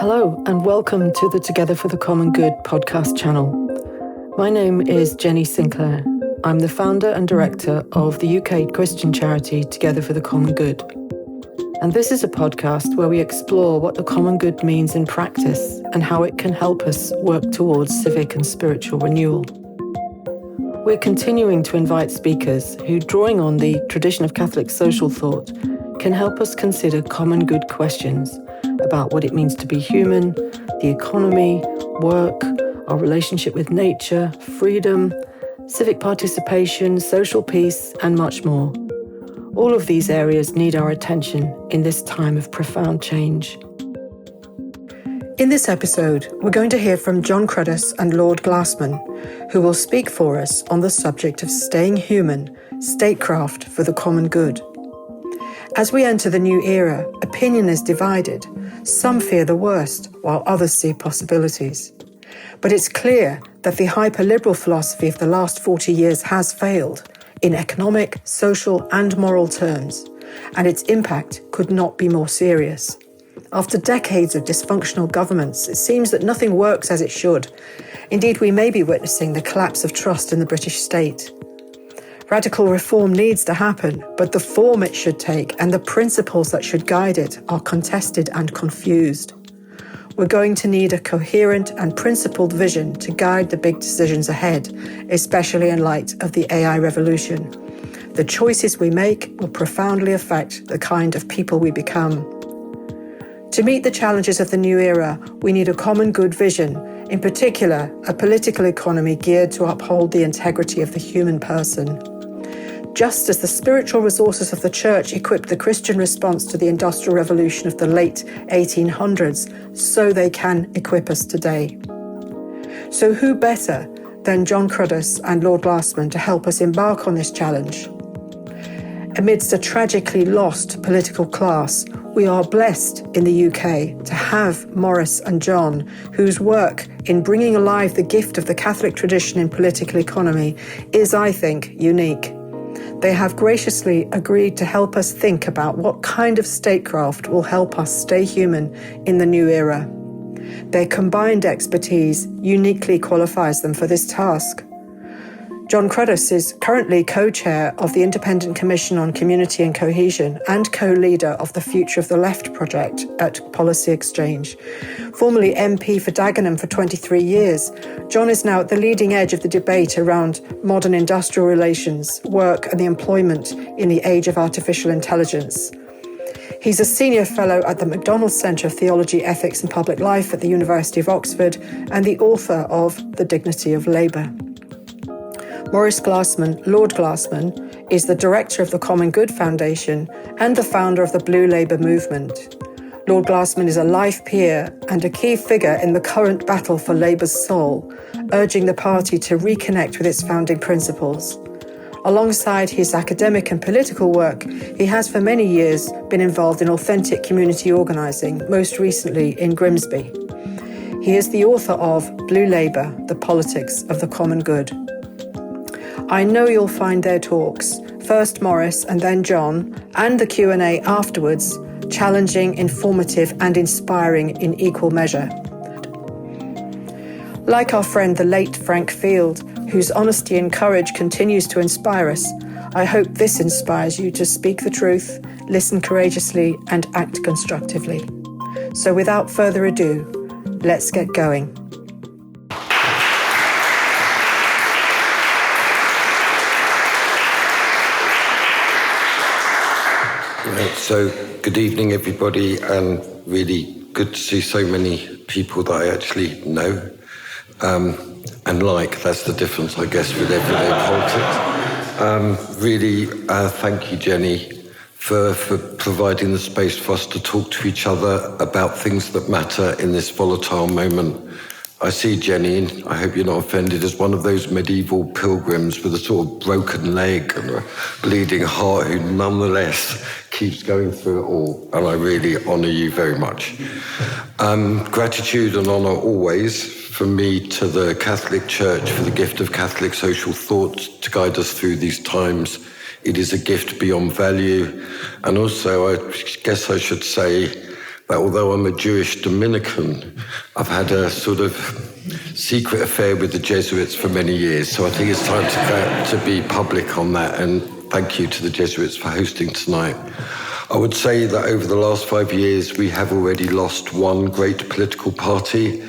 Hello and welcome to the Together for the Common Good podcast channel. My name is Jenny Sinclair. I'm the founder and director of the UK Christian charity Together for the Common Good. And this is a podcast where we explore what the common good means in practice and how it can help us work towards civic and spiritual renewal. We're continuing to invite speakers who, drawing on the tradition of Catholic social thought, can help us consider common good questions about what it means to be human, the economy, work, our relationship with nature, freedom, civic participation, social peace, and much more. All of these areas need our attention in this time of profound change. In this episode, we're going to hear from Jon Cruddas and Lord Glasman, who will speak for us on the subject of staying human, statecraft for the common good. As we enter the new era, opinion is divided. Some fear the worst, while others see possibilities. But it's clear that the hyper-liberal philosophy of the last 40 years has failed in economic, social, and moral terms, and its impact could not be more serious. After decades of dysfunctional governments, it seems that nothing works as it should. Indeed, we may be witnessing the collapse of trust in the British state. Radical reform needs to happen, but the form it should take and the principles that should guide it are contested and confused. We're going to need a coherent and principled vision to guide the big decisions ahead, especially in light of the AI revolution. The choices we make will profoundly affect the kind of people we become. To meet the challenges of the new era, we need a common good vision, in particular, a political economy geared to uphold the integrity of the human person. Just as the spiritual resources of the Church equipped the Christian response to the Industrial Revolution of the late 1800s, so they can equip us today. So who better than Jon Cruddas and Lord Glasman to help us embark on this challenge? Amidst a tragically lost political class, we are blessed in the UK to have Maurice and Jon, whose work in bringing alive the gift of the Catholic tradition in political economy is, I think, unique. They have graciously agreed to help us think about what kind of statecraft will help us stay human in the new era. Their combined expertise uniquely qualifies them for this task. Jon Cruddas is currently co-chair of the Independent Commission on Community and Cohesion and co-leader of the Future of the Left project at Policy Exchange. Formerly MP for Dagenham for 23 years, Jon is now at the leading edge of the debate around modern industrial relations, work and the employment in the age of artificial intelligence. He's a senior fellow at the MacDonald Centre of Theology, Ethics and Public Life at the University of Oxford and the author of The Dignity of Labour. Maurice Glasman, Lord Glasman, is the director of the Common Good Foundation and the founder of the Blue Labour movement. Lord Glasman is a life peer and a key figure in the current battle for Labour's soul, urging the party to reconnect with its founding principles. Alongside his academic and political work, he has for many years been involved in authentic community organising, most recently in Grimsby. He is the author of Blue Labour, The Politics of the Common Good. I know you'll find their talks, first Maurice and then Jon, and the Q&A afterwards, challenging, informative and inspiring in equal measure. Like our friend the late Frank Field, whose honesty and courage continues to inspire us, I hope this inspires you to speak the truth, listen courageously and act constructively. So without further ado, let's get going. So, good evening, everybody, and really good to see so many people that I actually know and like. That's the difference, I guess, with everyday politics. Really, thank you, Jenny, for providing the space for us to talk to each other about things that matter in this volatile moment. I see Jenny, and I hope you're not offended, as one of those medieval pilgrims with a sort of broken leg and a bleeding heart who nonetheless keeps going through it all, and I really honour you very much. Gratitude and honour always from me to the Catholic Church for the gift of Catholic social thought to guide us through these times. It is a gift beyond value, and also I guess I should say that although I'm a Jewish Dominican, I've had a sort of secret affair with the Jesuits for many years. So I think it's time to be public on that. And thank you to the Jesuits for hosting tonight. I would say that over the last 5 years, we have already lost one great political party.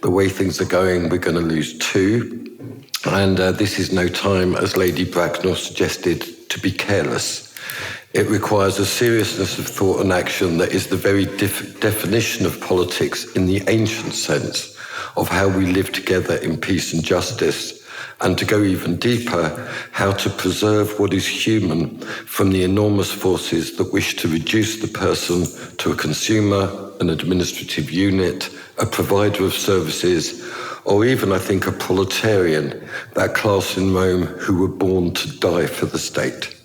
The way things are going, we're going to lose two. And this is no time, as Lady Bracknell suggested, to be careless. It requires a seriousness of thought and action that is the very definition of politics in the ancient sense of how we live together in peace and justice. And to go even deeper, how to preserve what is human from the enormous forces that wish to reduce the person to a consumer, an administrative unit, a provider of services, or even, I think, a proletarian, that class in Rome who were born to die for the state.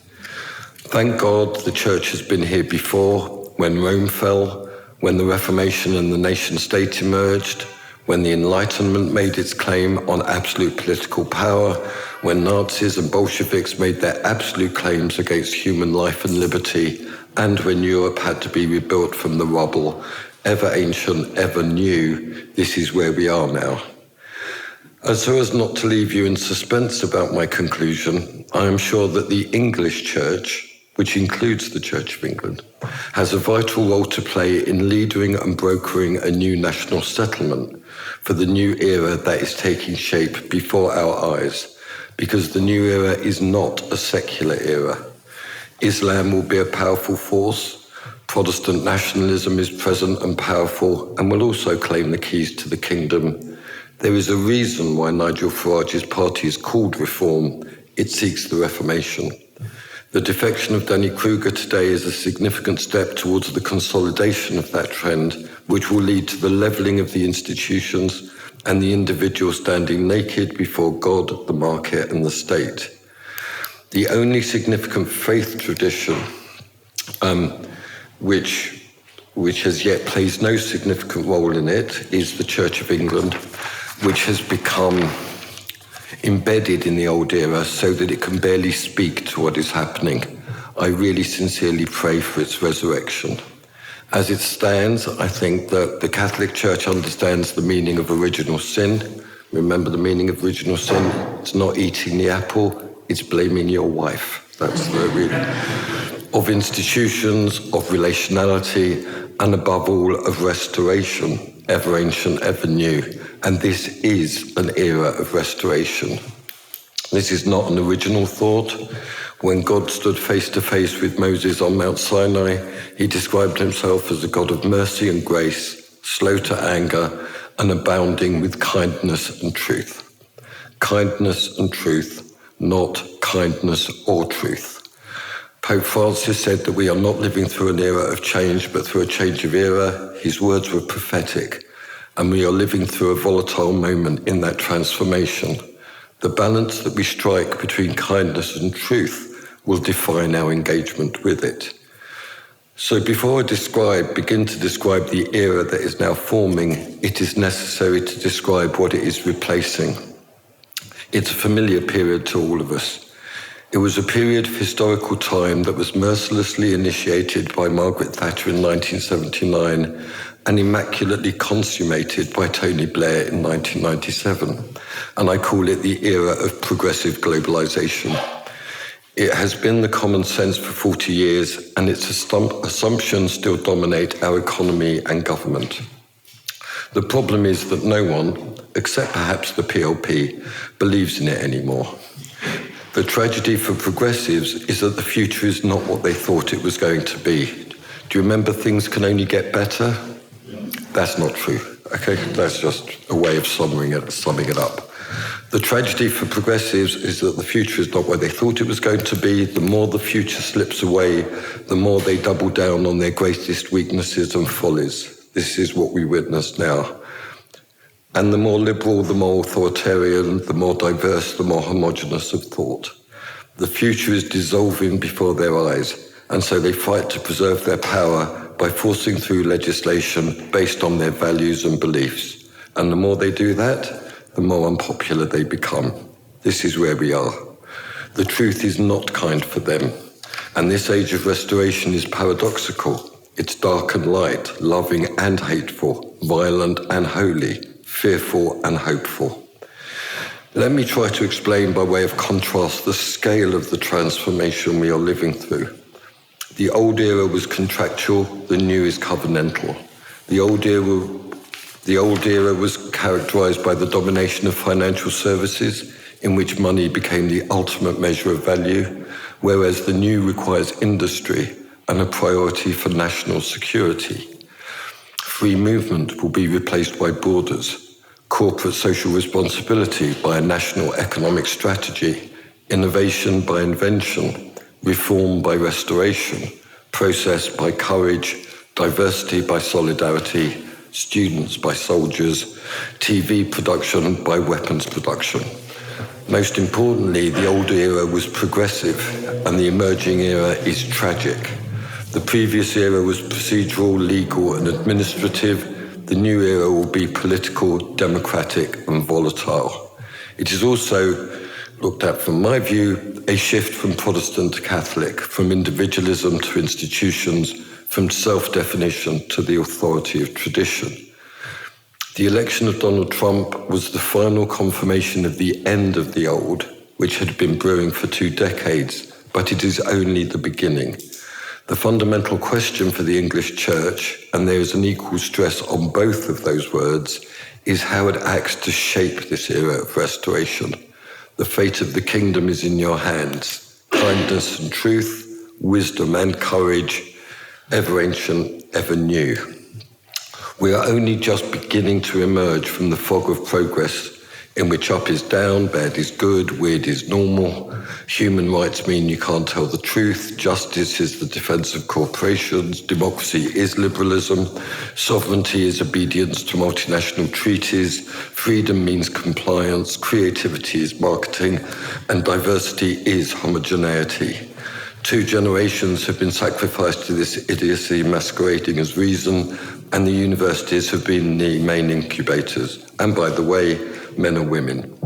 Thank God the church has been here before, when Rome fell, when the Reformation and the nation-state emerged, when the Enlightenment made its claim on absolute political power, when Nazis and Bolsheviks made their absolute claims against human life and liberty, and when Europe had to be rebuilt from the rubble, ever ancient, ever new, this is where we are now. And so as not to leave you in suspense about my conclusion, I am sure that the English Church, which includes the Church of England, has a vital role to play in leading and brokering a new national settlement for the new era that is taking shape before our eyes, because the new era is not a secular era. Islam will be a powerful force. Protestant nationalism is present and powerful and will also claim the keys to the kingdom. There is a reason why Nigel Farage's party is called Reform. It seeks the Reformation. The defection of Danny Kruger today is a significant step towards the consolidation of that trend, which will lead to the levelling of the institutions and the individual standing naked before God, the market, and the state. The only significant faith tradition which as yet plays no significant role in it is the Church of England, which has become embedded in the old era so that it can barely speak to what is happening. I really sincerely pray for its resurrection. As it stands, I think that the Catholic Church understands the meaning of original sin. Remember the meaning of original sin? It's not eating the apple, it's blaming your wife. That's the meaning. Of institutions, of relationality, and above all, of restoration, ever ancient, ever new. And this is an era of restoration. This is not an original thought. When God stood face to face with Moses on Mount Sinai, he described himself as a God of mercy and grace, slow to anger, and abounding with kindness and truth. Kindness and truth, not kindness or truth. Pope Francis said that we are not living through an era of change, but through a change of era. His words were prophetic. And we are living through a volatile moment in that transformation. The balance that we strike between kindness and truth will define our engagement with it. So before I begin to describe the era that is now forming, it is necessary to describe what it is replacing. It's a familiar period to all of us. It was a period of historical time that was mercilessly initiated by Margaret Thatcher in 1979 and immaculately consummated by Tony Blair in 1997. And I call it the era of progressive globalization. It has been the common sense for 40 years, and its assumptions still dominate our economy and government. The problem is that no one, except perhaps the PLP, believes in it anymore. The tragedy for progressives is that the future is not what they thought it was going to be. Do you remember things can only get better? That's not true, okay? That's just a way of summing it up. The tragedy for progressives is that the future is not what they thought it was going to be. The more the future slips away, the more they double down on their greatest weaknesses and follies. This is what we witness now. And the more liberal, the more authoritarian, the more diverse, the more homogenous of thought. The future is dissolving before their eyes, and so they fight to preserve their power by forcing through legislation based on their values and beliefs. And the more they do that, the more unpopular they become. This is where we are. The truth is not kind for them, and this age of restoration is paradoxical. It's dark and light, loving and hateful, violent and holy, fearful and hopeful. Let me try to explain by way of contrast the scale of the transformation we are living through. The old era was contractual, the new is covenantal. The old era was characterized by the domination of financial services, in which money became the ultimate measure of value, whereas the new requires industry and a priority for national security. Free movement will be replaced by borders, corporate social responsibility by a national economic strategy, innovation by invention, reform by restoration, process by courage, diversity by solidarity, students by soldiers, TV production by weapons production. Most importantly, the old era was progressive and the emerging era is tragic. The previous era was procedural, legal and administrative. The new era will be political, democratic and volatile. It is also, looked at from my view, a shift from Protestant to Catholic, from individualism to institutions, from self-definition to the authority of tradition. The election of Donald Trump was the final confirmation of the end of the old, which had been brewing for 2 decades, but it is only the beginning. The fundamental question for the English Church, and there is an equal stress on both of those words, is how it acts to shape this era of restoration. The fate of the kingdom is in your hands. Kindness and truth, wisdom and courage, ever ancient, ever new. We are only just beginning to emerge from the fog of progress in which up is down, bad is good, weird is normal. Human rights mean you can't tell the truth. Justice is the defense of corporations. Democracy is liberalism. Sovereignty is obedience to multinational treaties. Freedom means compliance. Creativity is marketing. And diversity is homogeneity. 2 generations have been sacrificed to this idiocy masquerading as reason, and the universities have been the main incubators. And by the way, men and women.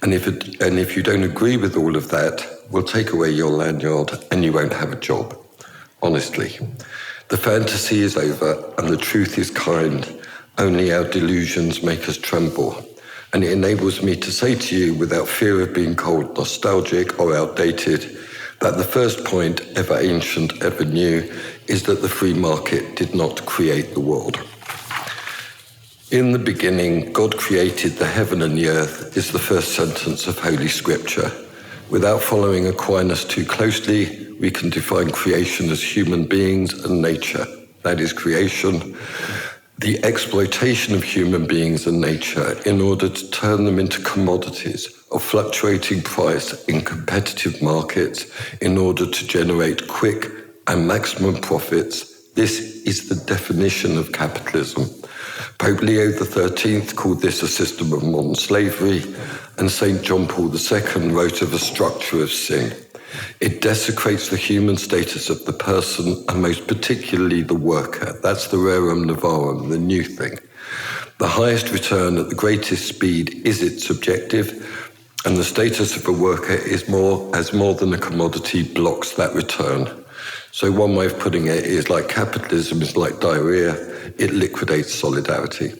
And if you don't agree with all of that, we'll take away your lanyard and you won't have a job. Honestly. The fantasy is over and the truth is kind. Only our delusions make us tremble. And it enables me to say to you, without fear of being called nostalgic or outdated, that the first point, ever ancient, ever new, is that the free market did not create the world. In the beginning, God created the heaven and the earth is the first sentence of Holy Scripture. Without following Aquinas too closely, we can define creation as human beings and nature. That is creation. The exploitation of human beings and nature in order to turn them into commodities of fluctuating price in competitive markets in order to generate quick and maximum profits. This is the definition of capitalism. Pope Leo XIII called this a system of modern slavery, and St. John Paul II wrote of a structure of sin. It desecrates the human status of the person, and most particularly the worker. That's the rerum novarum, the new thing. The highest return at the greatest speed is its objective, and the status of a worker is more than a commodity blocks that return. So one way of putting it is like capitalism is like diarrhea, it liquidates solidarity.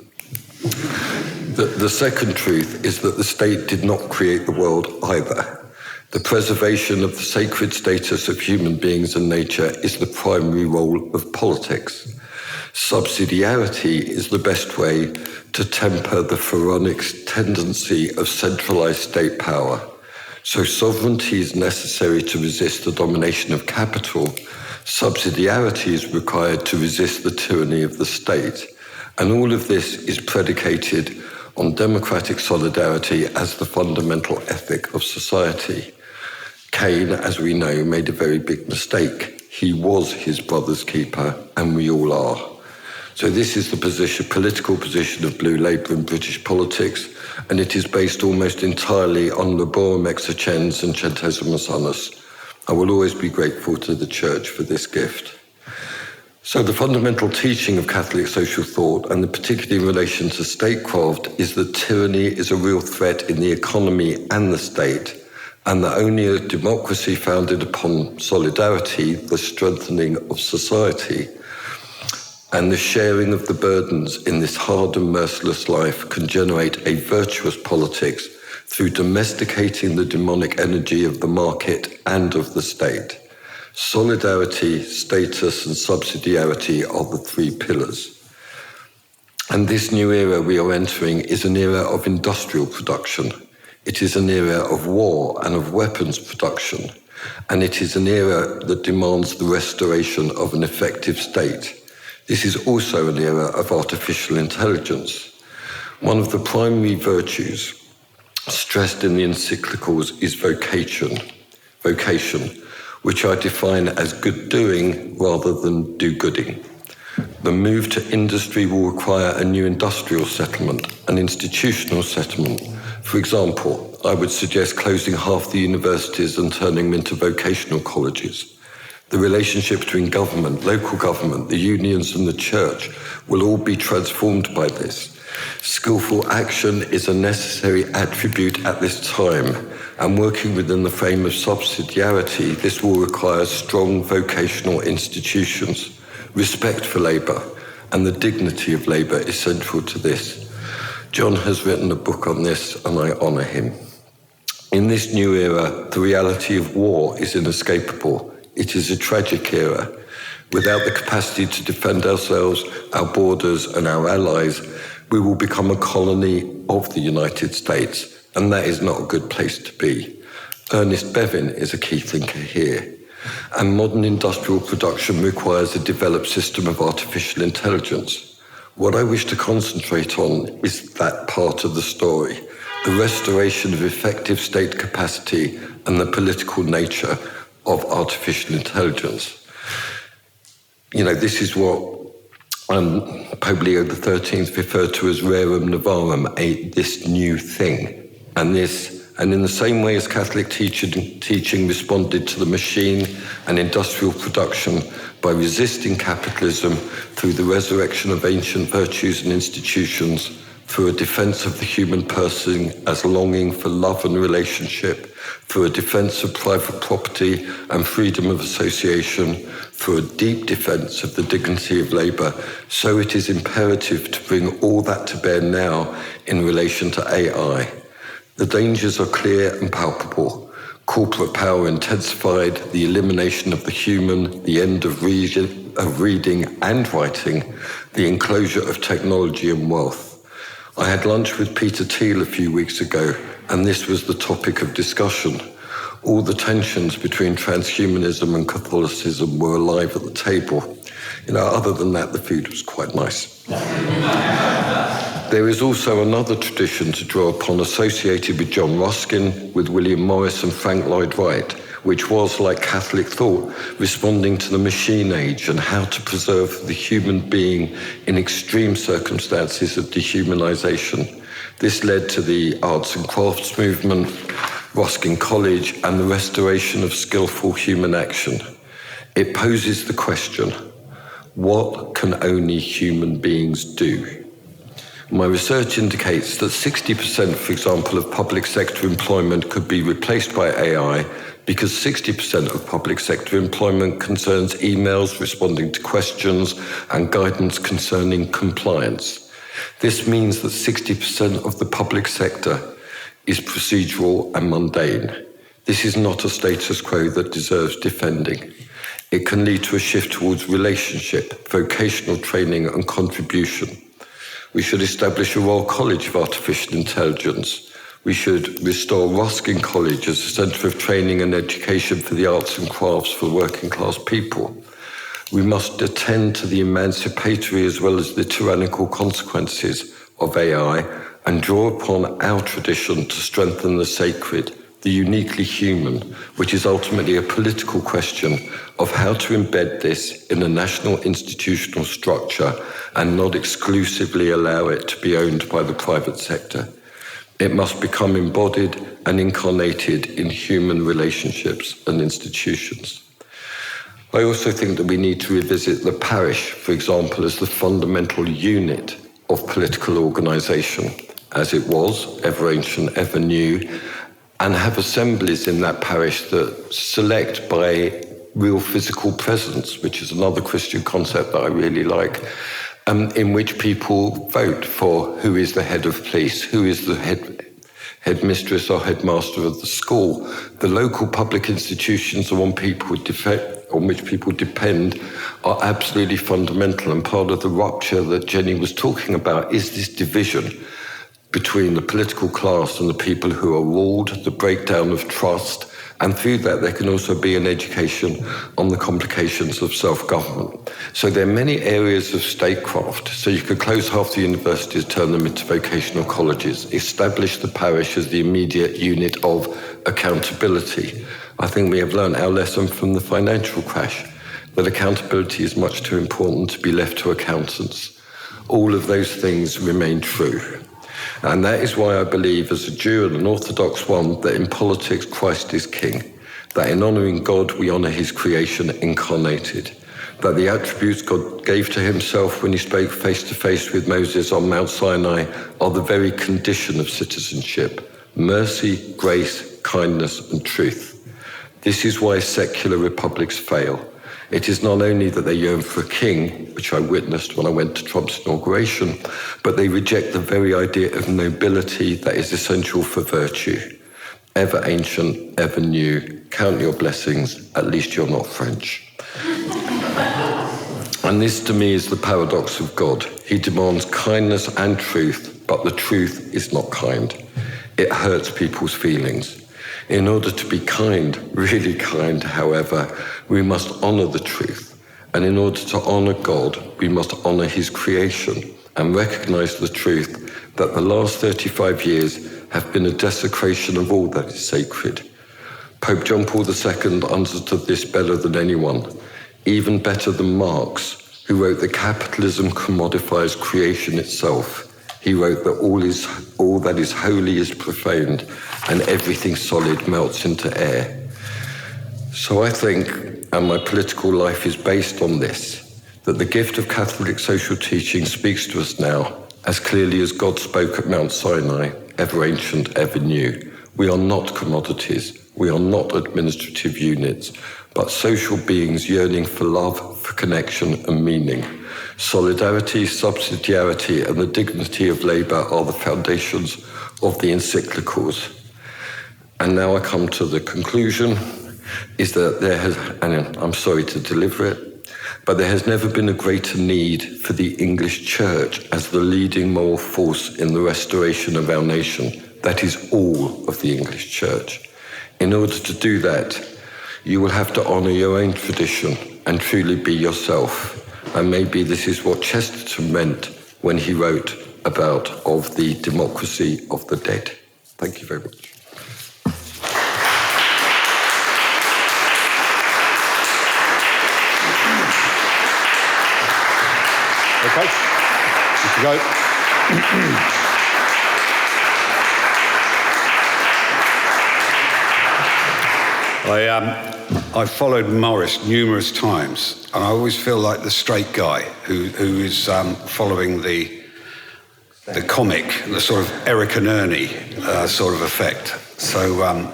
The second truth is that the state did not create the world either. The preservation of the sacred status of human beings and nature is the primary role of politics. Subsidiarity is the best way to temper the pharaonic tendency of centralized state power. So sovereignty is necessary to resist the domination of capital. Subsidiarity is required to resist the tyranny of the state. And all of this is predicated on democratic solidarity as the fundamental ethic of society. Cain, as we know, made a very big mistake. He was his brother's keeper, and we all are. So this is the political position of Blue Labour in British politics, and it is based almost entirely on laborem exercens and centesimus annus. I will always be grateful to the Church for this gift. So the fundamental teaching of Catholic social thought, and particularly in relation to statecraft, is that tyranny is a real threat in the economy and the state, and that only a democracy founded upon solidarity, the strengthening of society. And the sharing of the burdens in this hard and merciless life can generate a virtuous politics through domesticating the demonic energy of the market and of the state. Solidarity, status, and subsidiarity are the three pillars. And this new era we are entering is an era of industrial production. It is an era of war and of weapons production. And it is an era that demands the restoration of an effective state. This is also an era of artificial intelligence. One of the primary virtues stressed in the encyclicals is vocation, which I define as good doing rather than do-gooding. The move to industry will require a new industrial settlement, an institutional settlement. For example, I would suggest closing half the universities and turning them into vocational colleges. The relationship between government, local government, the unions and the church will all be transformed by this. Skillful action is a necessary attribute at this time, and working within the frame of subsidiarity, this will require strong vocational institutions. Respect for labour and the dignity of labour is central to this. Jon has written a book on this, and I honour him. In this new era, the reality of war is inescapable. It is a tragic era. Without the capacity to defend ourselves, our borders and our allies, we will become a colony of the United States, and that is not a good place to be. Ernest Bevin is a key thinker here. And modern industrial production requires a developed system of artificial intelligence. What I wish to concentrate on is that part of the story, the restoration of effective state capacity and the political nature of artificial intelligence. You know, this is what Pope Leo XIII referred to as rerum novarum, this new thing. And in the same way as Catholic teaching responded to the machine and industrial production by resisting capitalism through the resurrection of ancient virtues and institutions, through a defense of the human person as longing for love and relationship, through a defense of private property and freedom of association, through a deep defense of the dignity of labour, so it is imperative to bring all that to bear now in relation to AI. The dangers are clear and palpable. Corporate power intensified, the elimination of the human, the end of reading and writing, the enclosure of technology and wealth. I had lunch with Peter Thiel a few weeks ago, and this was the topic of discussion. All the tensions between transhumanism and Catholicism were alive at the table. You know, other than that, the food was quite nice. There is also another tradition to draw upon associated with John Ruskin, with William Morris and Frank Lloyd Wright, which was, like Catholic thought, responding to the machine age and how to preserve the human being in extreme circumstances of dehumanization. This led to the arts and crafts movement, Ruskin College, and the restoration of skillful human action. It poses the question, what can only human beings do? My research indicates that 60%, for example, of public sector employment could be replaced by AI because 60% of public sector employment concerns emails responding to questions and guidance concerning compliance. This means that 60% of the public sector is procedural and mundane. This is not a status quo that deserves defending. It can lead to a shift towards relationship, vocational training and contribution. We should establish a Royal College of Artificial Intelligence. We should restore Ruskin College as a centre of training and education for the arts and crafts for working class people. We must attend to the emancipatory as well as the tyrannical consequences of AI and draw upon our tradition to strengthen the sacred, the uniquely human, which is ultimately a political question of how to embed this in a national institutional structure and not exclusively allow it to be owned by the private sector. It must become embodied and incarnated in human relationships and institutions. I also think that we need to revisit the parish, for example, as the fundamental unit of political organisation, as it was, ever ancient, ever new, and have assemblies in that parish that select by real physical presence, which is another Christian concept that I really like, in which people vote for who is the head of police, who is the headmistress or headmaster of the school. The local public institutions on which people depend are absolutely fundamental, and part of the rupture that Jenny was talking about is this division between the political class and the people who are ruled, the breakdown of trust, and through that there can also be an education on the complications of self-government. So there are many areas of statecraft. So you could close half the universities, turn them into vocational colleges, establish the parish as the immediate unit of accountability. I think we have learned our lesson from the financial crash, that accountability is much too important to be left to accountants. All of those things remain true. And that is why I believe, as a Jew and an Orthodox one, that in politics Christ is king, that in honouring God we honour his creation incarnated, that the attributes God gave to himself when he spoke face to face with Moses on Mount Sinai are the very condition of citizenship: mercy, grace, kindness and truth. This is why secular republics fail. It is not only that they yearn for a king, which I witnessed when I went to Trump's inauguration, but they reject the very idea of nobility that is essential for virtue. Ever ancient, ever new, count your blessings, at least you're not French. And this to me is the paradox of God. He demands kindness and truth, but the truth is not kind. It hurts people's feelings. In order to be kind, really kind, however, we must honour the truth. And in order to honour God, we must honour his creation and recognise the truth that the last 35 years have been a desecration of all that is sacred. Pope John Paul II understood this better than anyone, even better than Marx, who wrote that capitalism commodifies creation itself. He wrote that all that is holy is profaned, and everything solid melts into air. So I think, and my political life is based on this, that the gift of Catholic social teaching speaks to us now, as clearly as God spoke at Mount Sinai, ever ancient, ever new. We are not commodities, we are not administrative units, but social beings yearning for love, for connection and meaning. Solidarity, subsidiarity and the dignity of labour are the foundations of the encyclicals. And now I come to the conclusion, is that there has, and I'm sorry to deliver it, but there has never been a greater need for the English Church as the leading moral force in the restoration of our nation. That is all of the English Church. In order to do that, you will have to honour your own tradition and truly be yourself. And maybe this is what Chesterton meant when he wrote about of the democracy of the dead. Thank you very much. Okay, good to go. I followed Maurice numerous times, and I always feel like the straight guy who is following the comic, the sort of Eric and Ernie sort of effect. So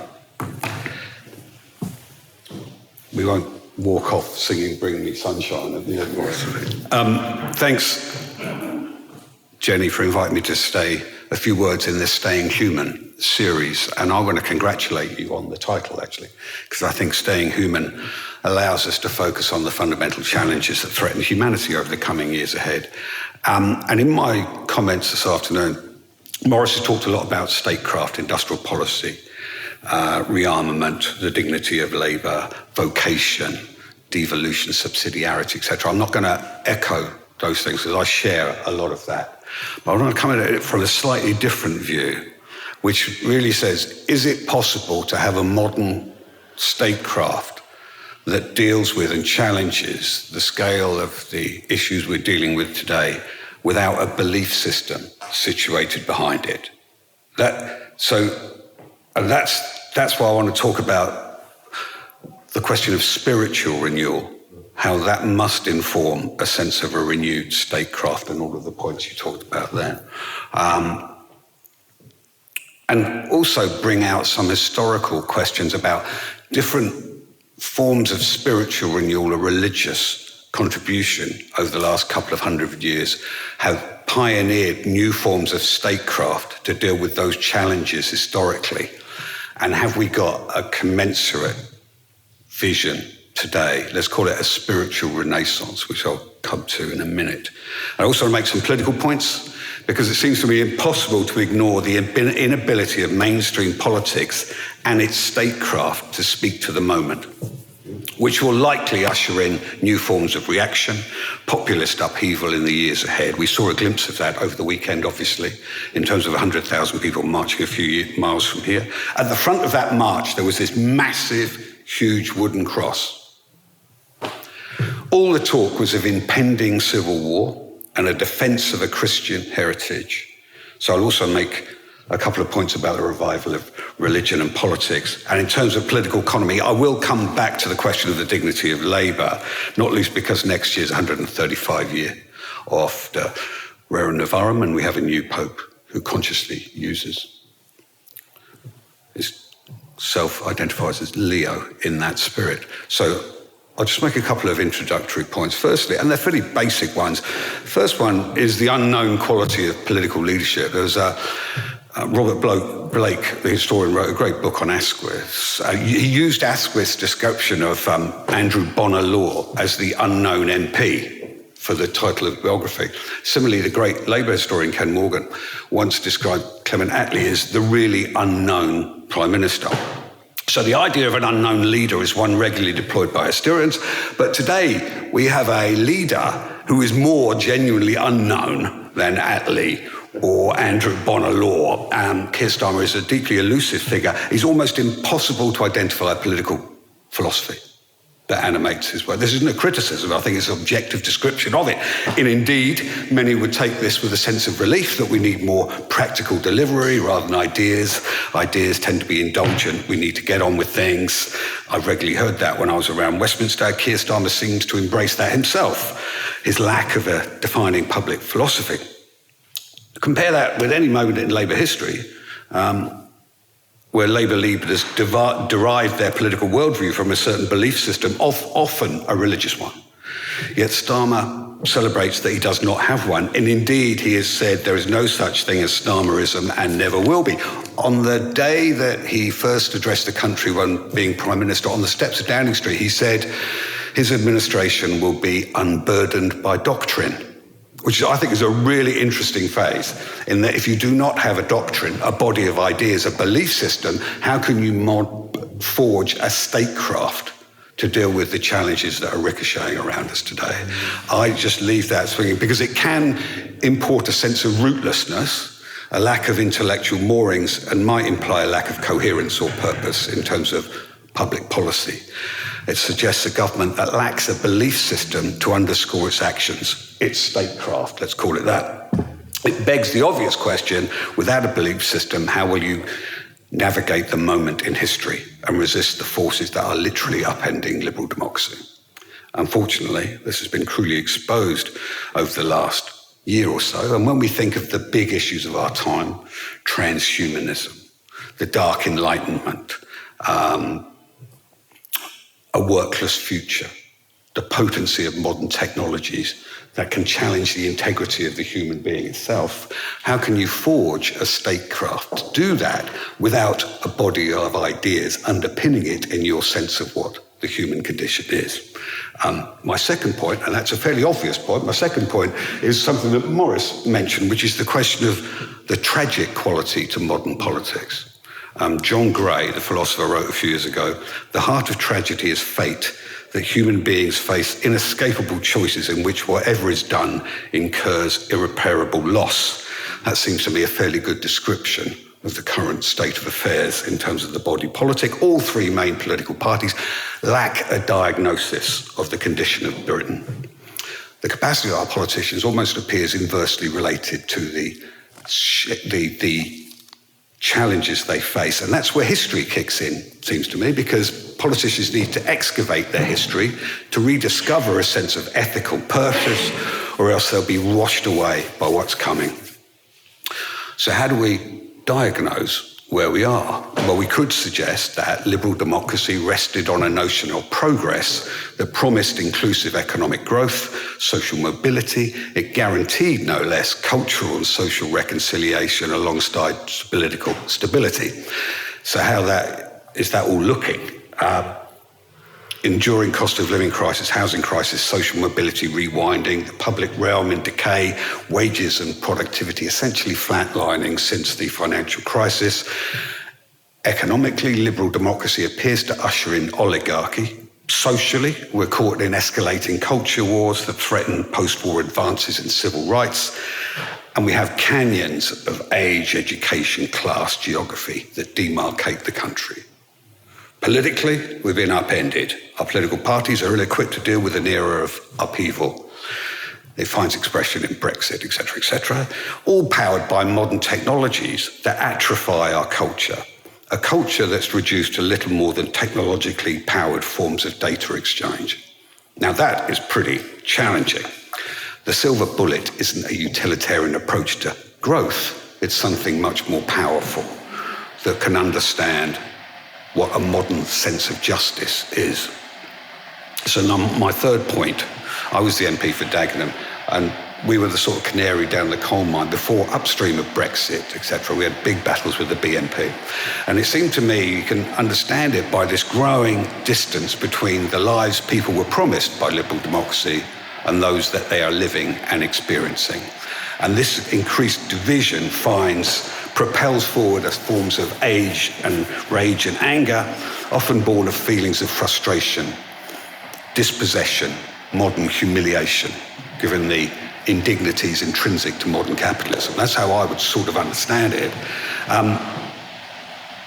we won't walk off singing "Bring Me Sunshine" at the end, Maurice. Thanks, Jenny, for inviting me to say a few words in this Staying Human series, and I want to congratulate you on the title, actually, because I think Staying Human allows us to focus on the fundamental challenges that threaten humanity over the coming years ahead. And in my comments this afternoon, Maurice has talked a lot about statecraft, industrial policy, rearmament, the dignity of labour, vocation, devolution, subsidiarity, etc. I'm not going to echo those things because I share a lot of that. But I want to come at it from a slightly different view, which really says, is it possible to have a modern statecraft that deals with and challenges the scale of the issues we're dealing with today without a belief system situated behind it? That's why I want to talk about the question of spiritual renewal, how that must inform a sense of a renewed statecraft and all of the points you talked about there. And also bring out some historical questions about different forms of spiritual renewal or religious contribution over the last couple of 100 years have pioneered new forms of statecraft to deal with those challenges historically? And have we got a commensurate vision today? Let's call it a spiritual renaissance, which I'll come to in a minute. I also want to make some political points, because it seems to me impossible to ignore the inability of mainstream politics and its statecraft to speak to the moment, which will likely usher in new forms of reaction, populist upheaval in the years ahead. We saw a glimpse of that over the weekend, obviously, in terms of 100,000 people marching a few miles from here. At the front of that march, there was this massive, huge wooden cross. All the talk was of impending civil war and a defence of a Christian heritage. So I'll also make a couple of points about the revival of religion and politics. And in terms of political economy, I will come back to the question of the dignity of Labour, not least because next year's 135 year after Rerum Novarum, and we have a new Pope who consciously self-identifies as Leo in that spirit. So I'll just make a couple of introductory points. Firstly, and they're fairly basic ones. First one is the unknown quality of political leadership. There's Robert Blake, the historian, wrote a great book on Asquith. He used Asquith's description of Andrew Bonar Law as the unknown MP for the title of biography. Similarly, the great Labour historian Ken Morgan once described Clement Attlee as the really unknown Prime Minister. So the idea of an unknown leader is one regularly deployed by historians, but today we have a leader who is more genuinely unknown than Attlee or Andrew Bonar Law. Keir Starmer is a deeply elusive figure. He's almost impossible to identify a political philosophy that animates his work. This isn't a criticism, I think it's an objective description of it. And indeed, many would take this with a sense of relief that we need more practical delivery rather than ideas. Ideas tend to be indulgent. We need to get on with things. I've regularly heard that when I was around Westminster. Keir Starmer seems to embrace that himself, his lack of a defining public philosophy. Compare that with any moment in Labour history, where Labour leaders derived their political worldview from a certain belief system, often a religious one. Yet Starmer celebrates that he does not have one, and indeed he has said there is no such thing as Starmerism and never will be. On the day that he first addressed the country when being Prime Minister on the steps of Downing Street, he said his administration will be unburdened by doctrine, which I think is a really interesting phase, in that if you do not have a doctrine, a body of ideas, a belief system, how can you forge a statecraft to deal with the challenges that are ricocheting around us today? I just leave that swinging, because it can import a sense of rootlessness, a lack of intellectual moorings, and might imply a lack of coherence or purpose in terms of public policy. It suggests a government that lacks a belief system to underscore its actions, its statecraft, let's call it that. It begs the obvious question, without a belief system, how will you navigate the moment in history and resist the forces that are literally upending liberal democracy? Unfortunately, this has been cruelly exposed over the last year or so, and when we think of the big issues of our time, transhumanism, the Dark Enlightenment, a workless future, the potency of modern technologies that can challenge the integrity of the human being itself. How can you forge a statecraft to do that without a body of ideas underpinning it in your sense of what the human condition is? My second point, and that's a fairly obvious point, my second point is something that Maurice mentioned, which is the question of the tragic quality to modern politics. John Gray, the philosopher, wrote a few years ago, "The heart of tragedy is fate, that human beings face inescapable choices in which whatever is done incurs irreparable loss." That seems to me a fairly good description of the current state of affairs in terms of the body politic. All three main political parties lack a diagnosis of the condition of Britain. The capacity of our politicians almost appears inversely related to the challenges they face. And that's where history kicks in, seems to me, because politicians need to excavate their history to rediscover a sense of ethical purpose, or else they'll be washed away by what's coming. So how do we diagnose where we are? Well, we could suggest that liberal democracy rested on a notion of progress that promised inclusive economic growth, social mobility. It guaranteed, no less, cultural and social reconciliation alongside political stability. So how is that all looking? Enduring cost of living crisis, housing crisis, social mobility rewinding, the public realm in decay, wages and productivity essentially flatlining since the financial crisis. Economically, liberal democracy appears to usher in oligarchy. Socially, we're caught in escalating culture wars that threaten post-war advances in civil rights. And we have canyons of age, education, class, geography that demarcate the country. Politically, we've been upended. Our political parties are ill-equipped to deal with an era of upheaval. It finds expression in Brexit, etc., all powered by modern technologies that atrophy our culture, a culture that's reduced to little more than technologically powered forms of data exchange. Now that is pretty challenging. The silver bullet isn't a utilitarian approach to growth. It's something much more powerful that can understand what a modern sense of justice is. So now my third point, I was the MP for Dagenham, and we were the sort of canary down the coal mine before upstream of Brexit, etc. We had big battles with the BNP. And it seemed to me you can understand it by this growing distance between the lives people were promised by liberal democracy and those that they are living and experiencing. And this increased division propels forward as forms of age and rage and anger, often born of feelings of frustration, dispossession, modern humiliation, given the indignities intrinsic to modern capitalism. That's how I would sort of understand it.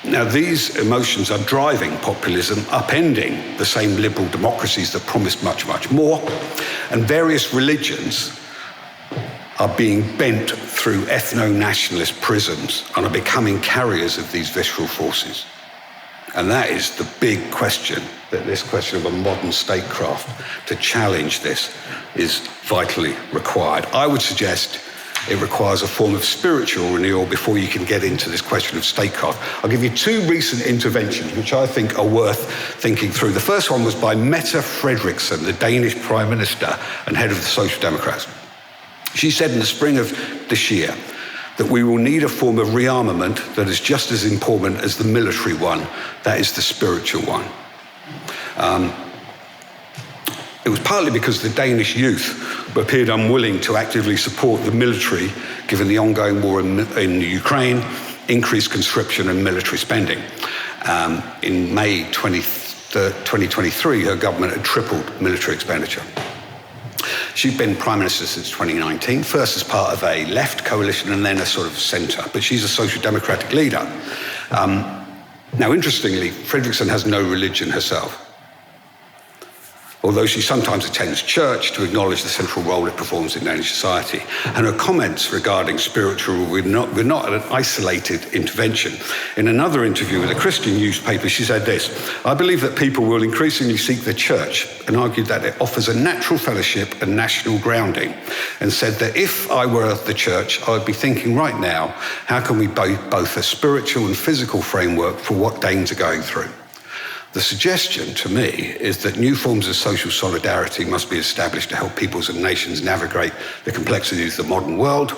Now, these emotions are driving populism, upending the same liberal democracies that promised much, much more, and various religions are being bent through ethno-nationalist prisms and are becoming carriers of these visceral forces. And that is the big question, that this question of a modern statecraft to challenge this is vitally required. I would suggest it requires a form of spiritual renewal before you can get into this question of statecraft. I'll give you two recent interventions which I think are worth thinking through. The first one was by Mette Frederiksen, the Danish Prime Minister and head of the Social Democrats. She said in the spring of this year that we will need a form of rearmament that is just as important as the military one, that is the spiritual one. It was partly because the Danish youth appeared unwilling to actively support the military, given the ongoing war in Ukraine, increased conscription and military spending. In May 2023, her government had tripled military expenditure. She'd been Prime Minister since 2019, first as part of a left coalition and then a sort of centre, but she's a social democratic leader. Now, interestingly, Frederiksen has no religion herself, although she sometimes attends church to acknowledge the central role it performs in Danish society. And her comments regarding spiritual were not an isolated intervention. In another interview with a Christian newspaper, she said this: "I believe that people will increasingly seek the church," and argued that it offers a natural fellowship and national grounding, and said that if I were the church, I would be thinking right now, how can we both a spiritual and physical framework for what Danes are going through? The suggestion to me is that new forms of social solidarity must be established to help peoples and nations navigate the complexities of the modern world.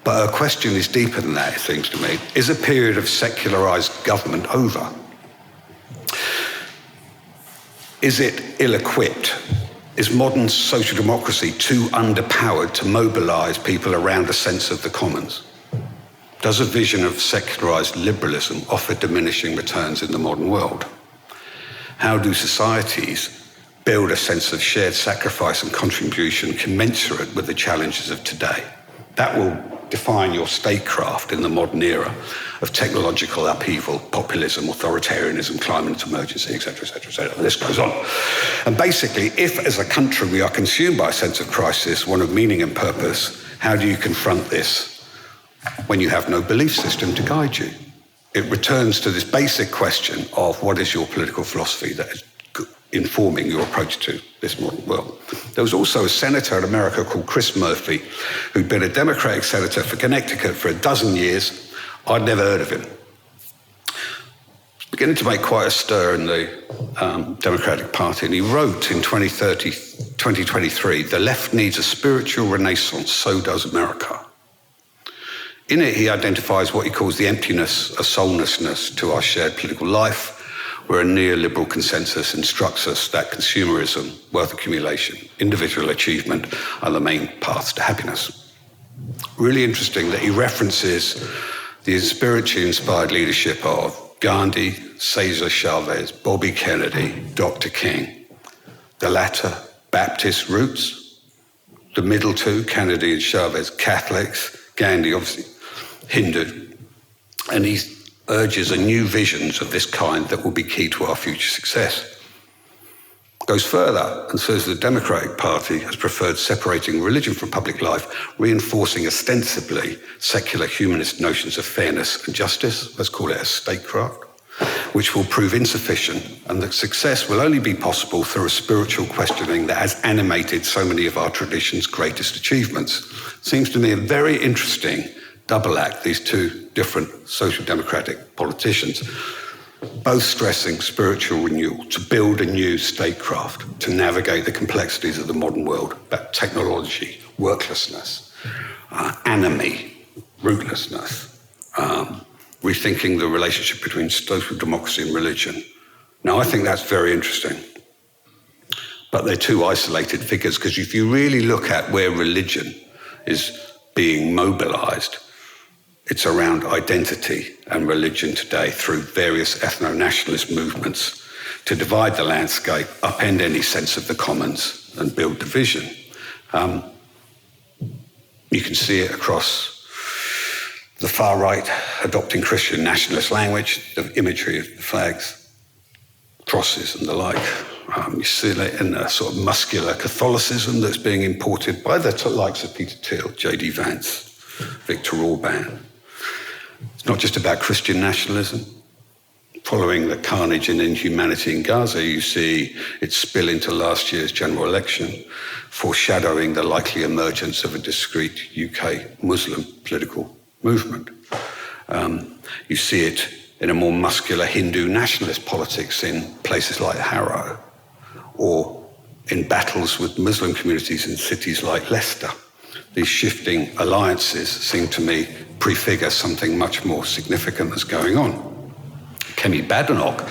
But our question is deeper than that, it seems to me. Is a period of secularised government over? Is it ill-equipped? Is modern social democracy too underpowered to mobilise people around a sense of the commons? Does a vision of secularised liberalism offer diminishing returns in the modern world? How do societies build a sense of shared sacrifice and contribution commensurate with the challenges of today? That will define your statecraft in the modern era of technological upheaval, populism, authoritarianism, climate emergency, etc., etc., etc. The list goes on. And basically, if as a country we are consumed by a sense of crisis, one of meaning and purpose, how do you confront this when you have no belief system to guide you? It returns to this basic question of what is your political philosophy that is informing your approach to this modern world. There was also a senator in America called Chris Murphy, who'd been a Democratic senator for Connecticut for a dozen years. I'd never heard of him. beginning to make quite a stir in the Democratic Party, and he wrote in 2023, "The left needs a spiritual renaissance, so does America." In it, he identifies what he calls the emptiness, a soullessness to our shared political life, where a neoliberal consensus instructs us that consumerism, wealth accumulation, individual achievement are the main paths to happiness. Really interesting that he references the spiritually inspired leadership of Gandhi, Cesar Chavez, Bobby Kennedy, Dr. King. The latter, Baptist roots. The middle two, Kennedy and Chavez, Catholics. Gandhi, obviously, Hindu. And he urges a new visions of this kind that will be key to our future success. Goes further and says the Democratic Party has preferred separating religion from public life, reinforcing ostensibly secular humanist notions of fairness and justice, let's call it a statecraft, which will prove insufficient, and that success will only be possible through a spiritual questioning that has animated so many of our tradition's greatest achievements. Seems to me a very interesting double act, these two different social democratic politicians, both stressing spiritual renewal, to build a new statecraft, to navigate the complexities of the modern world, about technology, worklessness, anomie, rootlessness, rethinking the relationship between social democracy and religion. Now, I think that's very interesting. But they're two isolated figures, because if you really look at where religion is being mobilized, it's around identity and religion today through various ethno-nationalist movements to divide the landscape, upend any sense of the commons and build division. You can see it across the far right adopting Christian nationalist language, the imagery of the flags, crosses and the like. You see it in a sort of muscular Catholicism that's being imported by the likes of Peter Thiel, J.D. Vance, Viktor Orban. It's not just about Christian nationalism. Following the carnage and inhumanity in Gaza, you see it spill into last year's general election, foreshadowing the likely emergence of a discrete UK Muslim political movement. You see it in a more muscular Hindu nationalist politics in places like Harrow, or in battles with Muslim communities in cities like Leicester. These shifting alliances seem to me prefigure something much more significant that's going on. Kemi Badenoch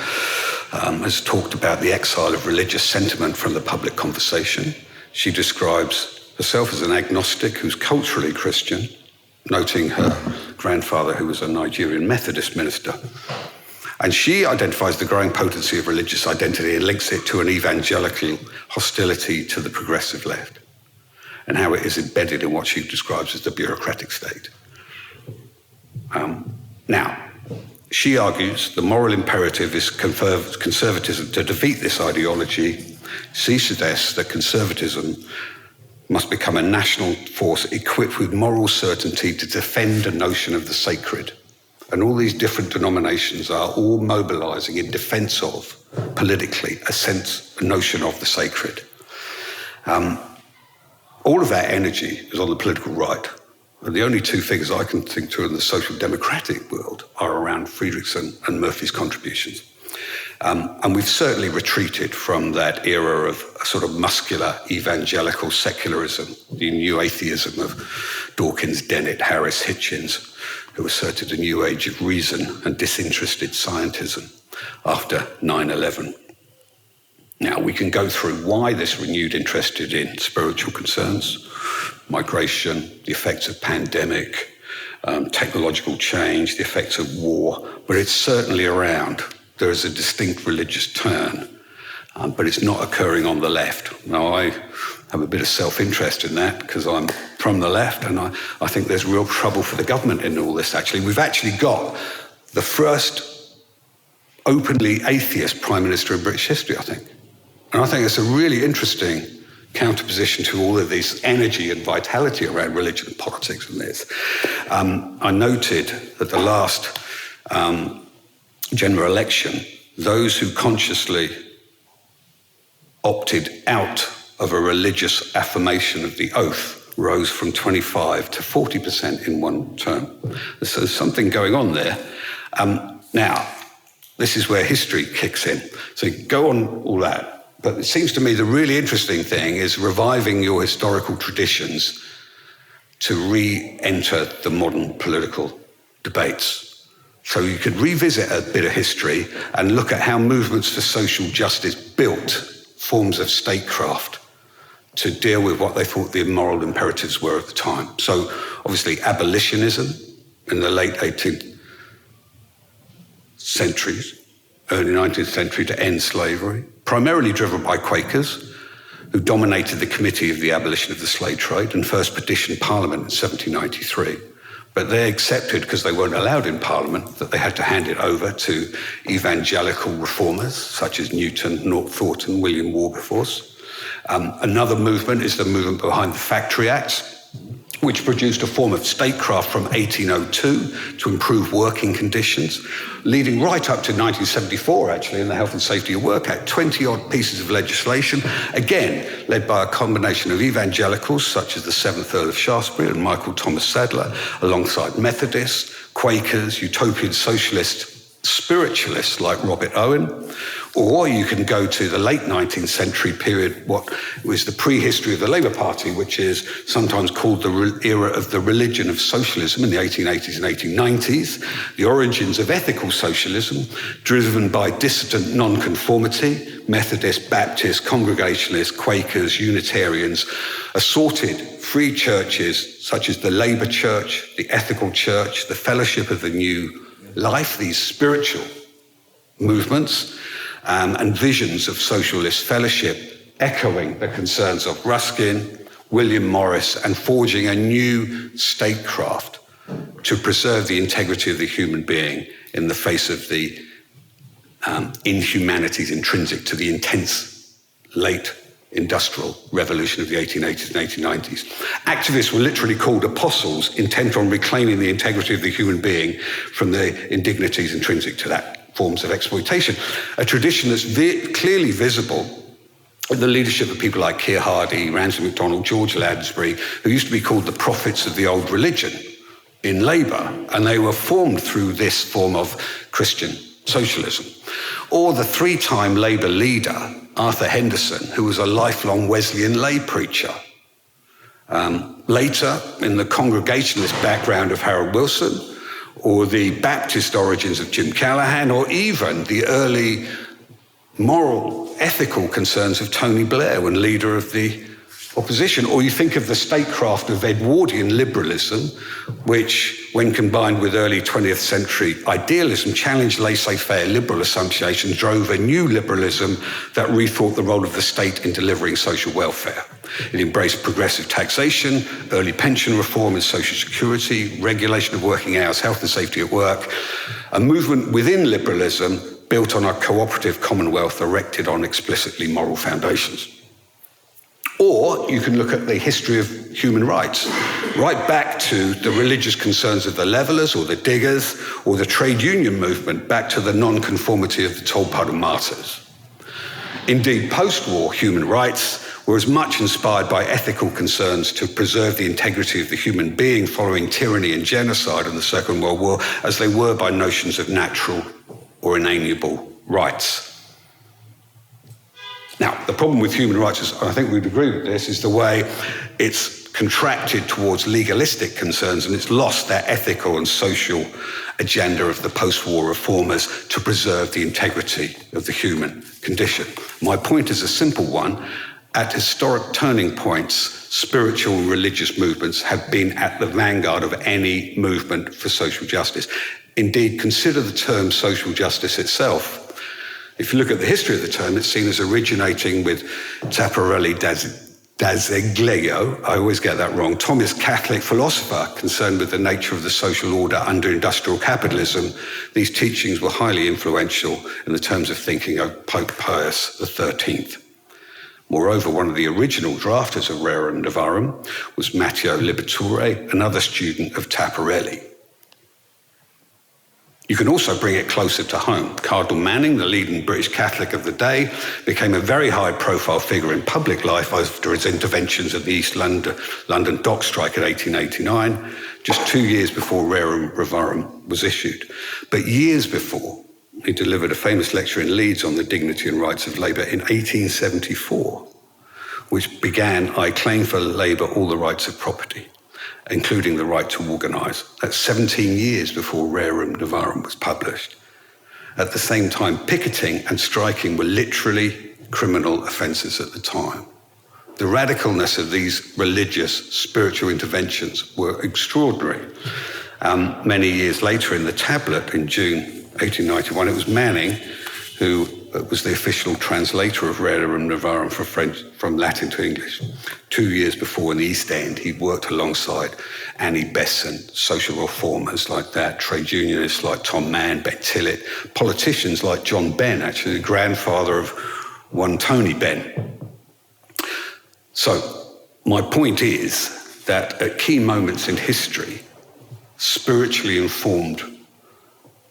has talked about the exile of religious sentiment from the public conversation. She describes herself as an agnostic who's culturally Christian, noting her grandfather who was a Nigerian Methodist minister. And she identifies the growing potency of religious identity and links it to an evangelical hostility to the progressive left, and how it is embedded in what she describes as the bureaucratic state. Now, she argues the moral imperative is conservatism to defeat this ideology. She suggests that conservatism must become a national force equipped with moral certainty to defend a notion of the sacred. And all these different denominations are all mobilizing in defense of, politically, a notion of the sacred. All of that energy is on the political right. And the only two figures I can think to in the social democratic world are around Friedrichsen and Murphy's contributions. And we've certainly retreated from that era of a sort of muscular evangelical secularism, the new atheism of Dawkins, Dennett, Harris, Hitchens, who asserted a new age of reason and disinterested scientism after 9/11. Now, we can go through why this renewed interest in spiritual concerns, migration, the effects of pandemic, technological change, the effects of war, but it's certainly around. There is a distinct religious turn, but it's not occurring on the left. Now, I have a bit of self-interest in that because I'm from the left, and I think there's real trouble for the government in all this, actually. We've actually got the first openly atheist prime minister in British history, I think. And I think it's a really interesting counterposition to all of this energy and vitality around religion and politics and this. I noted at the last general election, those who consciously opted out of a religious affirmation of the oath rose from 25 to 40% in one term. So there's something going on there. Now, This is where history kicks in. So go on all that. But it seems to me the really interesting thing is reviving your historical traditions to re-enter the modern political debates. So you could revisit a bit of history and look at how movements for social justice built forms of statecraft to deal with what they thought the moral imperatives were at the time. So obviously abolitionism in the late 18th centuries, early 19th century, to end slavery, primarily driven by Quakers, who dominated the Committee of the Abolition of the Slave Trade and first petitioned Parliament in 1793. But they accepted, because they weren't allowed in Parliament, that they had to hand it over to evangelical reformers, such as Newton, North Thornton, William Wilberforce. Another movement is the movement behind the Factory Acts, which produced a form of statecraft from 1802 to improve working conditions, leading right up to 1974, actually, in the Health and Safety at Work Act, 20-odd pieces of legislation, again, led by a combination of evangelicals, such as the 7th Earl of Shaftesbury and Michael Thomas Sadler, alongside Methodists, Quakers, utopian socialists, spiritualists like Robert Owen, or you can go to the late 19th century period, what was the prehistory of the Labour Party, which is sometimes called the era of the religion of socialism in the 1880s and 1890s, the origins of ethical socialism, driven by dissident nonconformity, Methodist, Baptist, Congregationalists, Quakers, Unitarians, assorted free churches such as the Labour Church, the Ethical Church, the Fellowship of the New Life, these spiritual movements and visions of socialist fellowship, echoing the concerns of Ruskin, William Morris, and forging a new statecraft to preserve the integrity of the human being in the face of the inhumanities intrinsic to the intense late industrial revolution of the 1880s and 1890s. Activists were literally called apostles, intent on reclaiming the integrity of the human being from the indignities intrinsic to that forms of exploitation. A tradition that's clearly visible in the leadership of people like Keir Hardie, Ramsay MacDonald, George Lansbury, who used to be called the prophets of the old religion in Labour, and they were formed through this form of Christian socialism. Or the three-time Labour leader, Arthur Henderson, who was a lifelong Wesleyan lay preacher. Later, in the Congregationalist background of Harold Wilson, or the Baptist origins of Jim Callaghan, or even the early moral, ethical concerns of Tony Blair when leader of the opposition. Or you think of the statecraft of Edwardian liberalism, which, when combined with early 20th century idealism, challenged laissez-faire liberal associations, drove a new liberalism that rethought the role of the state in delivering social welfare. It embraced progressive taxation, early pension reform and social security, regulation of working hours, health and safety at work, a movement within liberalism built on a cooperative commonwealth erected on explicitly moral foundations. Or you can look at the history of human rights, right back to the religious concerns of the Levellers or the Diggers, or the trade union movement, back to the non-conformity of the Tolpuddle martyrs. Indeed, post-war human rights were as much inspired by ethical concerns to preserve the integrity of the human being following tyranny and genocide in the Second World War as they were by notions of natural or inalienable rights. Now, the problem with human rights, is, I think we'd agree with this, is the way it's contracted towards legalistic concerns, and it's lost that ethical and social agenda of the post-war reformers to preserve the integrity of the human condition. My point is a simple one. At historic turning points, spiritual and religious movements have been at the vanguard of any movement for social justice. Indeed, consider the term social justice itself. If you look at the history of the term, it's seen as originating with Taparelli d'Azeglio, I always get that wrong, Thomist Catholic philosopher concerned with the nature of the social order under industrial capitalism. These teachings were highly influential in the terms of thinking of Pope Pius XIII. Moreover, one of the original drafters of Rerum Novarum was Matteo Liberatore, another student of Taparelli. You can also bring it closer to home. Cardinal Manning, the leading British Catholic of the day, became a very high-profile figure in public life after his interventions at the East London dock strike in 1889, just 2 years before Rerum Novarum was issued. But years before, He delivered a famous lecture in Leeds on the dignity and rights of labour in 1874, which began, "I claim for labour all the rights of property, including the right to organise." That's 17 years before Rerum Novarum was published. At the same time, picketing and striking were literally criminal offences at the time. The radicalness of these religious, spiritual interventions were extraordinary. Many years later in the tablet in June 1891, it was Manning who was the official translator of Rerum Novarum from Latin to English. 2 years before in the East End, he'd worked alongside Annie Besant, social reformers like that, trade unionists like Tom Mann, Ben Tillett, politicians like John Benn, actually the grandfather of one Tony Benn. So my point is that at key moments in history, spiritually informed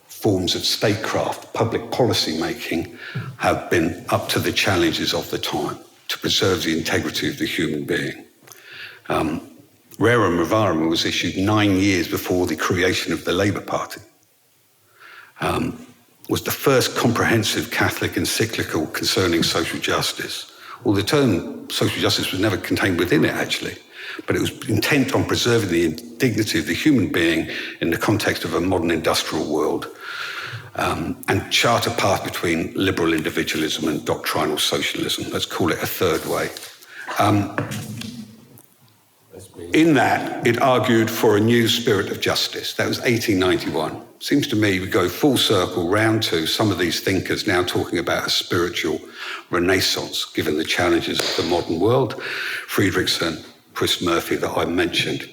forms of statecraft, public policy making, have been up to the challenges of the time to preserve the integrity of the human being. Rerum Novarum was issued 9 years before the creation of the Labour Party. Was the first comprehensive Catholic encyclical concerning social justice. Well, the term social justice was never contained within it, actually, but it was intent on preserving the dignity of the human being in the context of a modern industrial world, and chart a path between liberal individualism and doctrinal socialism. Let's call it a third way. In that, it argued for a new spirit of justice. That was 1891. Seems to me we go full circle round to some of these thinkers now talking about a spiritual renaissance, given the challenges of the modern world. Friedrichsen, Chris Murphy that I mentioned.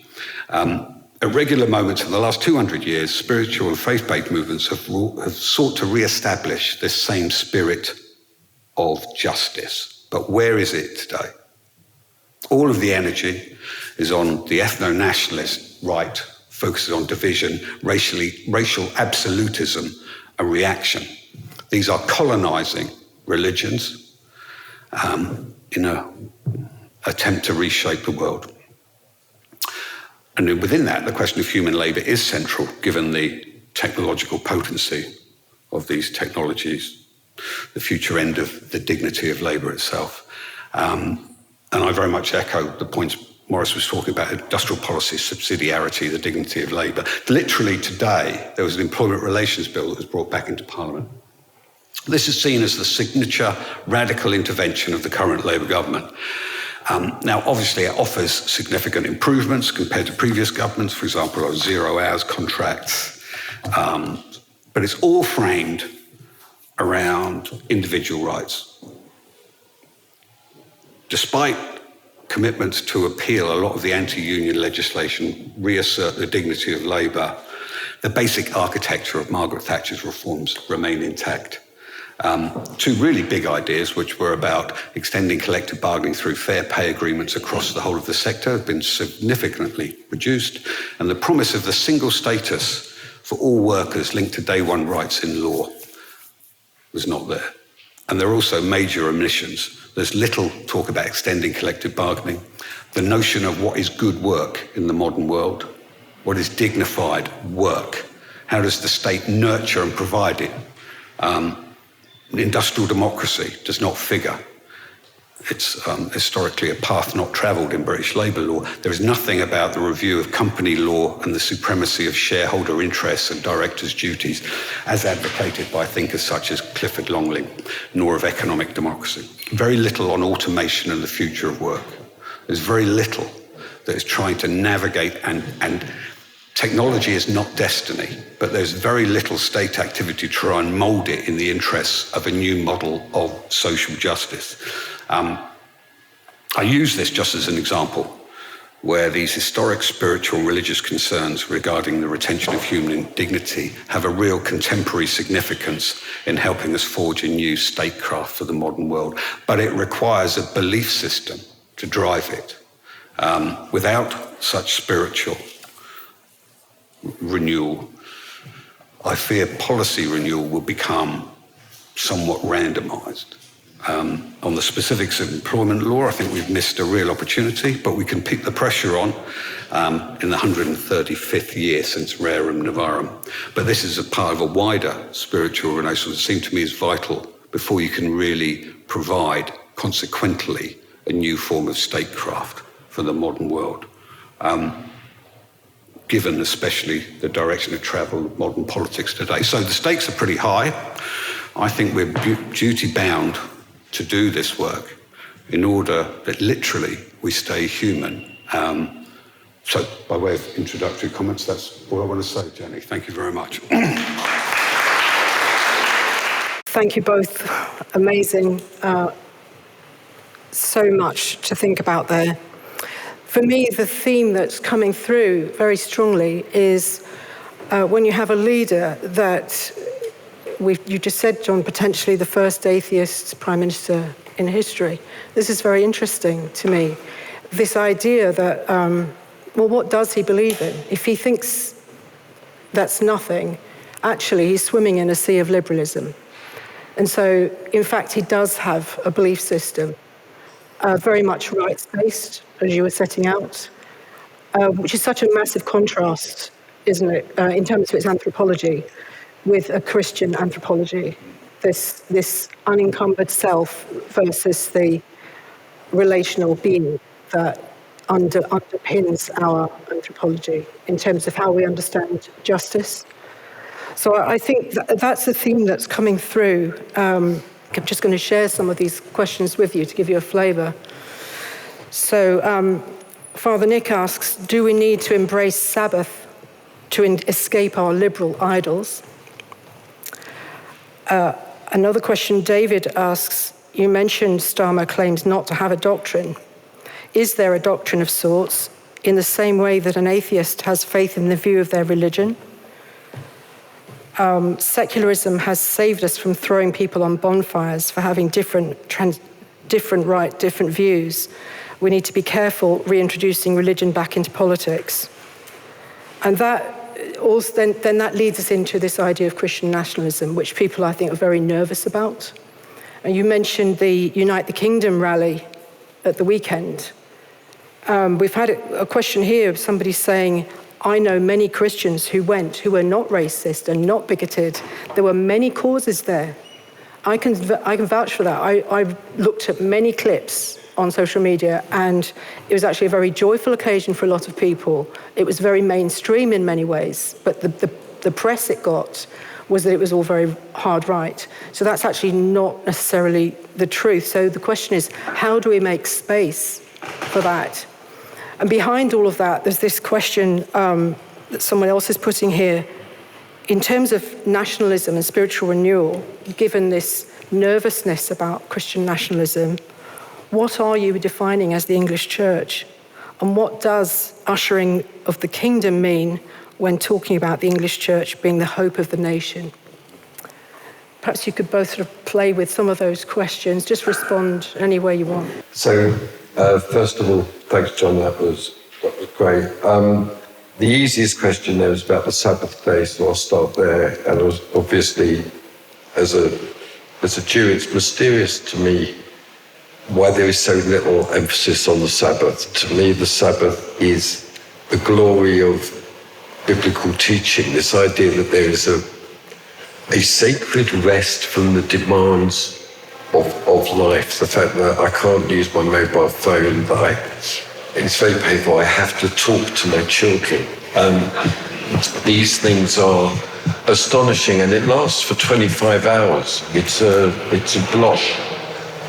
At regular moments in the last 200 years, spiritual and faith-based movements have sought to re-establish this same spirit of justice. But where is it today? All of the energy is on the ethno-nationalist right, focuses on division, racial absolutism and reaction. These are colonising religions in an attempt to reshape the world. And within that, the question of human labour is central, given the technological potency of these technologies, the future end of the dignity of labour itself. And I very much echo the points Maurice was talking about, industrial policy, subsidiarity, the dignity of labour. Literally today, there was an employment relations bill that was brought back into Parliament. This is seen as the signature radical intervention of the current Labour government. Now, obviously, it offers significant improvements compared to previous governments, for example, on 0 hours contracts. But it's all framed around individual rights. Despite commitments to appeal a lot of the anti-union legislation, reassert the dignity of labour, the basic architecture of Margaret Thatcher's reforms remain intact. Two really big ideas, which were about extending collective bargaining through fair pay agreements across the whole of the sector, have been significantly reduced, and the promise of the single status for all workers linked to day one rights in law was not there. And there are also major omissions. There's little talk about extending collective bargaining, the notion of what is good work in the modern world, what is dignified work, how does the state nurture and provide it. Industrial democracy does not figure. It's historically a path not travelled in British labour law. There is nothing about the review of company law and the supremacy of shareholder interests and directors' duties as advocated by thinkers such as Clifford Longling, nor of economic democracy. Very little on automation and the future of work. There's very little that is trying to navigate and technology is not destiny, but there's very little state activity to try and mould it in the interests of a new model of social justice. I use this just as an example where these historic spiritual and religious concerns regarding the retention of human dignity have a real contemporary significance in helping us forge a new statecraft for the modern world. But it requires a belief system to drive it. Without such spiritual renewal, I fear policy renewal will become somewhat randomised. On the specifics of employment law, I think we've missed a real opportunity, but we can keep the pressure on in the 135th year since Rerum Novarum. But this is a part of a wider spiritual renaissance that seems to me is vital before you can really provide, consequently, a new form of statecraft for the modern world. Given especially the direction of travel of modern politics today. So the stakes are pretty high. I think we're duty-bound to do this work in order that literally we stay human. So by way of introductory comments, that's all I want to say, Jenny. Thank you very much. Thank you both. Amazing. So much to think about there. For me, the theme that's coming through very strongly is when you have a leader that, you just said, Jon, potentially the first atheist prime minister in history. This is very interesting to me. This idea that, well, what does he believe in? If he thinks that's nothing, actually he's swimming in a sea of liberalism. And so, in fact, he does have a belief system, very much rights-based, as you were setting out, which is such a massive contrast, isn't it, in terms of its anthropology, with a Christian anthropology, this unencumbered self versus the relational being that underpins our anthropology in terms of how we understand justice. So I think that's the theme that's coming through. I'm just going to share some of these questions with you to give you a flavour. So Father Nick asks, do we need to embrace Sabbath to escape our liberal idols? Another question David asks, you mentioned Starmer claims not to have a doctrine. Is there a doctrine of sorts in the same way that an atheist has faith in the view of their religion? Secularism has saved us from throwing people on bonfires for having different views. We need to be careful reintroducing religion back into politics. And that also, then that leads us into this idea of Christian nationalism, which people, I think, are very nervous about. And you mentioned the Unite the Kingdom rally at the weekend. We've had a question here of somebody saying, I know many Christians who were not racist and not bigoted. There were many causes there. I can vouch for that. I looked at many clips on social media, and it was actually a very joyful occasion for a lot of people. It was very mainstream in many ways, but the press it got was that it was all very hard right. So that's actually not necessarily the truth. So the question is, how do we make space for that? And behind all of that, there's this question that someone else is putting here. In terms of nationalism and spiritual renewal, given this nervousness about Christian nationalism, what are you defining as the English Church? And what does ushering of the kingdom mean when talking about the English Church being the hope of the nation? Perhaps you could both sort of play with some of those questions, just respond any way you want. So, first of all, thanks, Jon, that was great. The easiest question there was about the Sabbath day, so I'll start there. And it was obviously, as a Jew, it's mysterious to me why there is so little emphasis on the Sabbath. To me, the Sabbath is the glory of biblical teaching, this idea that there is a sacred rest from the demands of life, the fact that I can't use my mobile phone, that it's very painful, I have to talk to my children. These things are astonishing, and it lasts for 25 hours. It's a block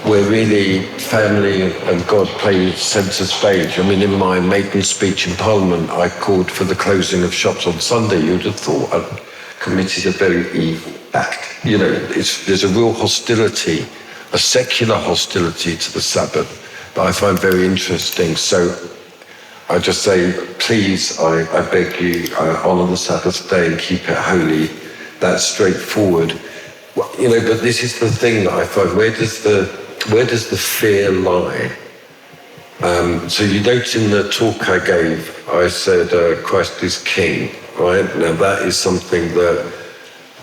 where really family and God play centre stage. I mean, in my maiden speech in Parliament, I called for the closing of shops on Sunday. You'd have thought I'd committed a very evil act. You know, there's a real hostility, a secular hostility to the Sabbath that I find very interesting. So I just say, please, I beg you, honour the Sabbath day and keep it holy. That's straightforward. You know, but this is the thing that I find, where does the fear lie? So you note in the talk I gave, I said Christ is King, right? Now that is something that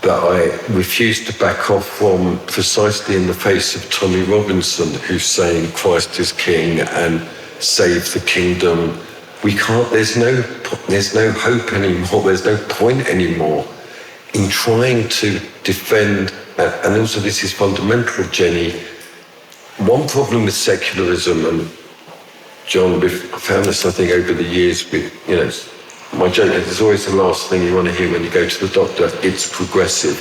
that I refuse to back off from, precisely in the face of Tommy Robinson, who's saying Christ is king and save the kingdom. We can't, there's no hope anymore, there's no point anymore in trying to defend, and also this is fundamental, Jenny. One problem with secularism, and John, we've found this, I think, over the years with, my joke is it's always the last thing you want to hear when you go to the doctor. It's progressive.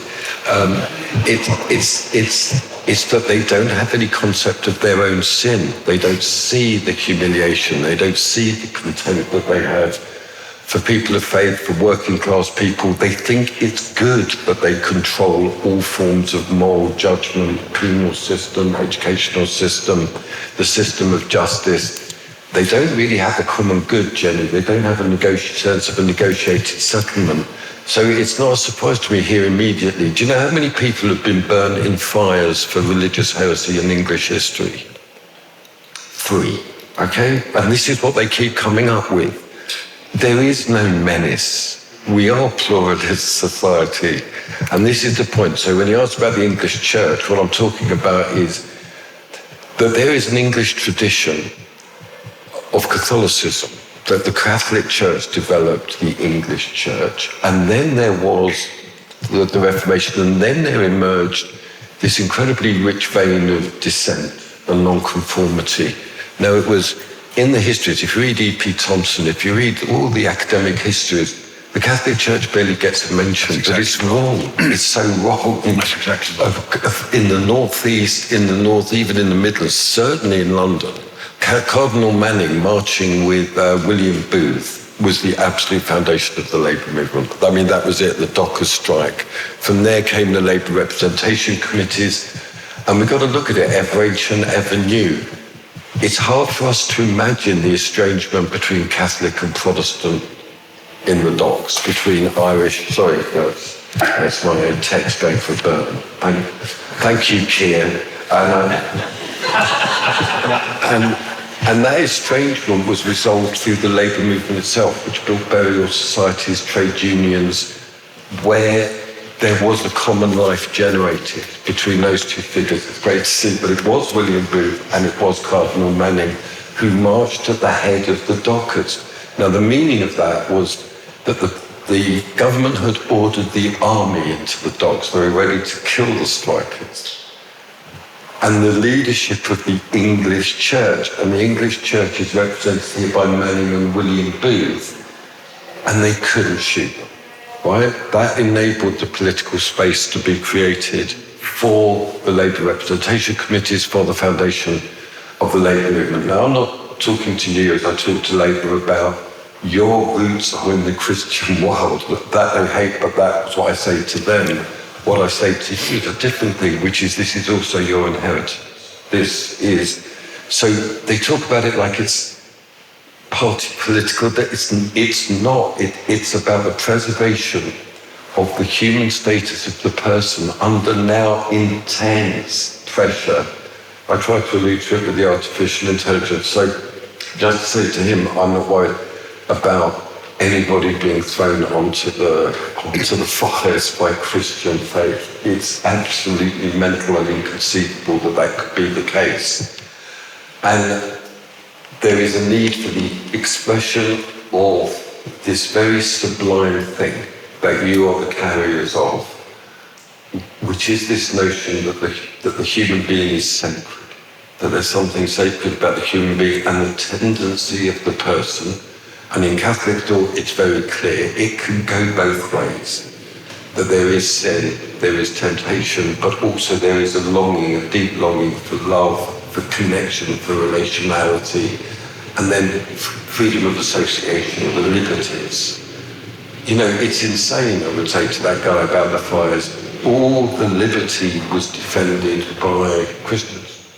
It's that they don't have any concept of their own sin. They don't see the humiliation. They don't see the contempt that they have for people of faith, for working class people. They think it's good that they control all forms of moral judgment, penal system, educational system, the system of justice. They don't really have the common good, Jenny. They don't have a sense of a negotiated settlement. So it's not a surprise to me here immediately. Do you know how many people have been burned in fires for religious heresy in English history? 3, okay? And this is what they keep coming up with. There is no menace. We are pluralist society. And this is the point. So when you ask about the English church, what I'm talking about is that there is an English tradition of Catholicism, that the Catholic Church developed the English Church, and then there was the Reformation, and then there emerged this incredibly rich vein of dissent and nonconformity. Now, it was in the histories, if you read E.P. Thompson, if you read all the academic histories, the Catholic Church barely gets mentioned, but it's wrong. It's so wrong. In the northeast, in the north, even in the Midlands, certainly in London, Cardinal Manning marching with William Booth was the absolute foundation of the Labour movement. I mean, that was it, the Dockers strike. From there came the Labour representation committees, and we've got to look at it ever ancient, ever new. It's hard for us to imagine the estrangement between Catholic and Protestant in the docks, between Irish, sorry, that's my text going for burn. Thank you, Kian. And that estrangement was resolved through the labour movement itself, which built burial societies, trade unions, where there was a common life generated between those two figures. It's great to see, but it was William Booth and it was Cardinal Manning who marched at the head of the dockers. Now, the meaning of that was that the government had ordered the army into the docks. They were ready to kill the strikers. And the leadership of the English Church, and the English Church is represented here by Manning and William Booth, and they couldn't shoot them, right? That enabled the political space to be created for the Labour representation committees, for the foundation of the Labour movement. Now, I'm not talking to you as I talk to Labour about your roots are in the Christian world. That I hate, but that's what I say to them. What I say to you is a different thing, which is this is also your inheritance. This is, so they talk about it like it's party political. It's not. It's about the preservation of the human status of the person under now intense pressure. I try to allude to it with the artificial intelligence. So just to say to him, I'm not worried about anybody being thrown onto the fires by Christian faith. It's absolutely mental and inconceivable that could be the case. And there is a need for the expression of this very sublime thing that you are the carriers of, which is this notion that the human being is sacred, that there's something sacred about the human being and the tendency of the person. And in Catholic thought, it's very clear. It can go both ways. That there is sin, there is temptation, but also there is a longing, a deep longing for love, for connection, for relationality, and then freedom of association, the liberties. You know, it's insane, I would say to that guy about the fires. All the liberty was defended by Christians.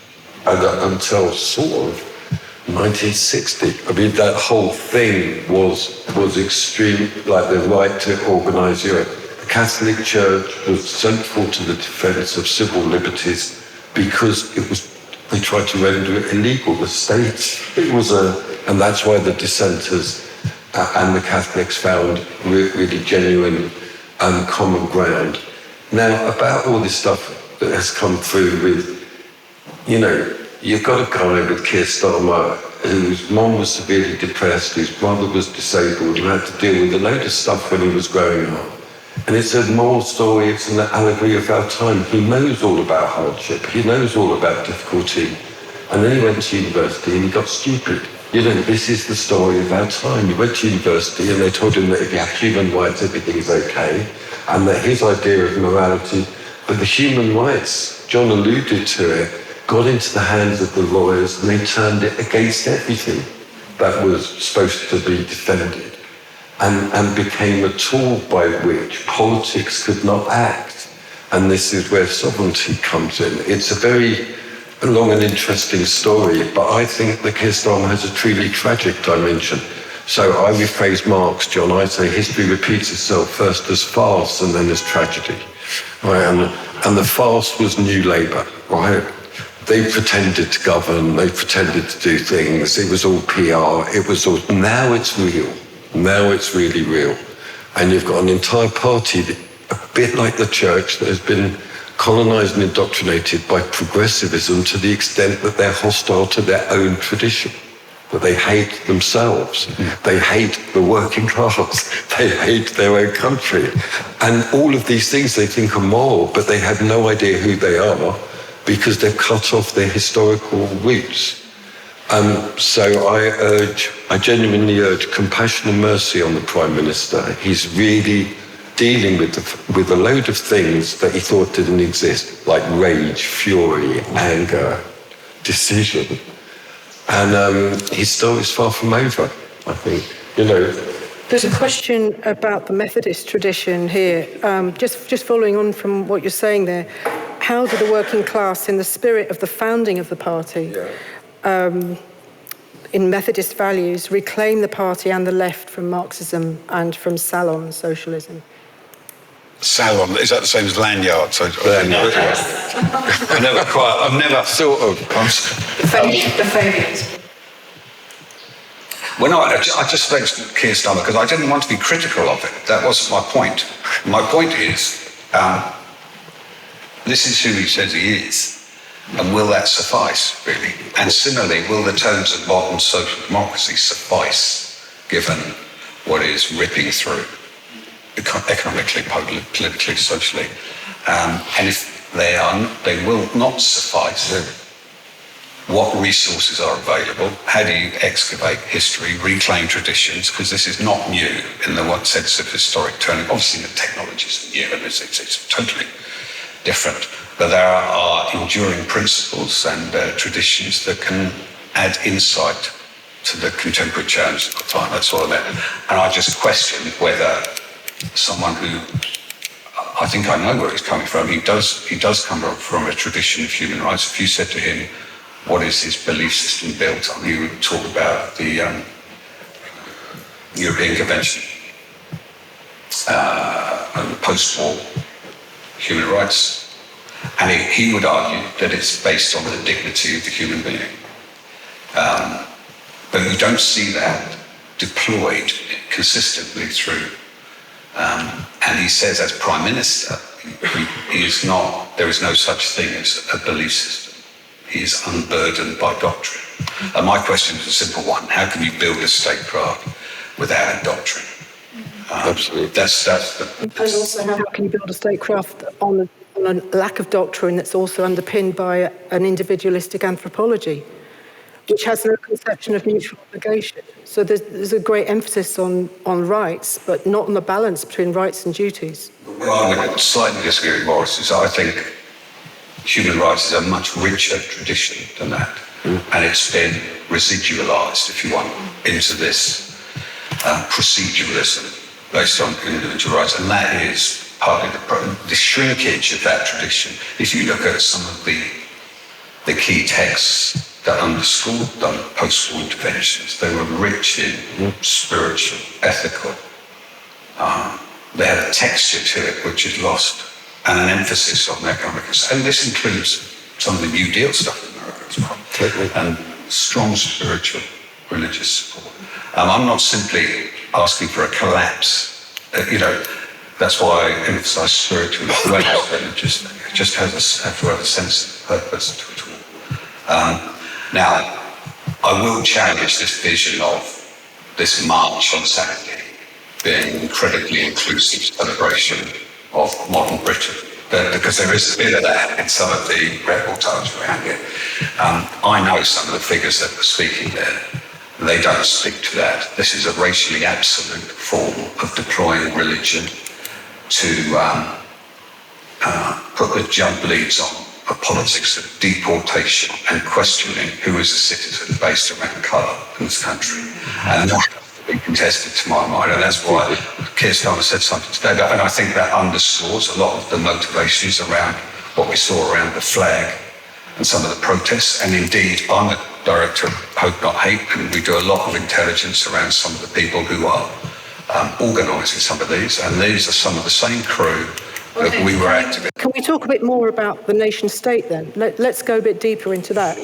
And until sort of 1960. I mean, that whole thing was extreme, like the right to organise Europe. The Catholic Church was central to the defence of civil liberties because they tried to render it illegal. The state, and that's why the dissenters and the Catholics found really genuine common ground. Now, about all this stuff that has come through with, you've got a guy with Keir Starmer whose mum was severely depressed, whose brother was disabled, who had to deal with a load of stuff when he was growing up. And it's a moral story, it's an allegory of our time. He knows all about hardship, he knows all about difficulty. And then he went to university and he got stupid. This is the story of our time. He went to university and they told him that if you have human rights, everything's okay. And that his idea of morality, but the human rights, Jon alluded to it, got into the hands of the lawyers and they turned it against everything that was supposed to be defended and became a tool by which politics could not act. And this is where sovereignty comes in. It's a very long and interesting story, but I think that Keir Starmer has a truly tragic dimension. So I rephrase Marx, Jon, I say history repeats itself first as farce and then as tragedy. Right? And the farce was New Labour, right? They pretended to govern, they pretended to do things, it was all PR, now it's real. Now it's really real. And you've got an entire party, a bit like the church, that has been colonised and indoctrinated by progressivism to the extent that they're hostile to their own tradition, that they hate themselves, they hate the working class, they hate their own country. And all of these things they think are moral, but they have no idea who they are because they've cut off their historical roots. So I genuinely urge compassion and mercy on the Prime Minister. He's really dealing with a load of things that he thought didn't exist, like rage, fury, anger, decision. And his story is far from over, I think. There's a question about the Methodist tradition here. Just following on from what you're saying there, how did the working class, in the spirit of the founding of the party, in Methodist values, reclaim the party and the left from Marxism and from Salon socialism? Salon, is that the same as lanyard? So, I've never sort of. The failures. Well, no, I just spoke to Keir Starmer because I didn't want to be critical of it. That wasn't my point. My point is, this is who he says he is. And will that suffice, really? And similarly, will the terms of modern social democracy suffice, given what is ripping through economically, politically, socially? And if they will not suffice, what resources are available? How do you excavate history, reclaim traditions? Because this is not new in the one sense of historic turning. Obviously, the technology is new and it's totally different. But there are enduring principles and traditions that can add insight to the contemporary challenge of the time. That's all I meant. And I just questioned whether someone who, I think I know where he's coming from, he does come from a tradition of human rights. If you said to him, what is his belief system built on, he would talk about the European Convention and the post-war human rights. And he would argue that it's based on the dignity of the human being. But you don't see that deployed consistently through. And he says, as Prime Minister, he is not, there is no such thing as a belief system. He is unburdened by doctrine. And my question is a simple one. How can you build a statecraft without a doctrine? Absolutely. And also, how can you build a statecraft on a lack of doctrine that's also underpinned by an individualistic anthropology, which has no conception of mutual obligation? So there's a great emphasis on rights, but not on the balance between rights and duties. Well, I would slightly disagree with Maurice. I think human rights is a much richer tradition than that. And it's been residualised, if you want, into this proceduralism based on individual rights. And that is partly the shrinkage of that tradition. If you look at some of the key texts that underscored the post-war interventions, they were rich in spiritual, ethical. They had a texture to it which is lost, and an emphasis on economic. And this includes some of the New Deal stuff in America as well. Totally. And strong spiritual, religious support. I'm not simply asking for a collapse. That's why I emphasise spiritual awareness, and it just has to have a sense of purpose to it all. Now, I will challenge this vision of this march on Saturday being an incredibly inclusive celebration of modern Britain, because there is a bit of that in some of the reportages around it. I know some of the figures that were speaking there. They don't speak to that. This is a racially absolute form of deploying religion to put the jump leads on a politics of deportation and questioning who is a citizen based around colour in this country. And that has to be contested to my mind, and that's why Keir Starmer said something today. And I think that underscores a lot of the motivations around what we saw around the flag and some of the protests. And indeed, I'm a director of Hope Not Hate, and we do a lot of intelligence around some of the people who are organising some of these, and these are some of the same crew that we were active in. Can we talk a bit more about the nation state then? Let's go a bit deeper into that.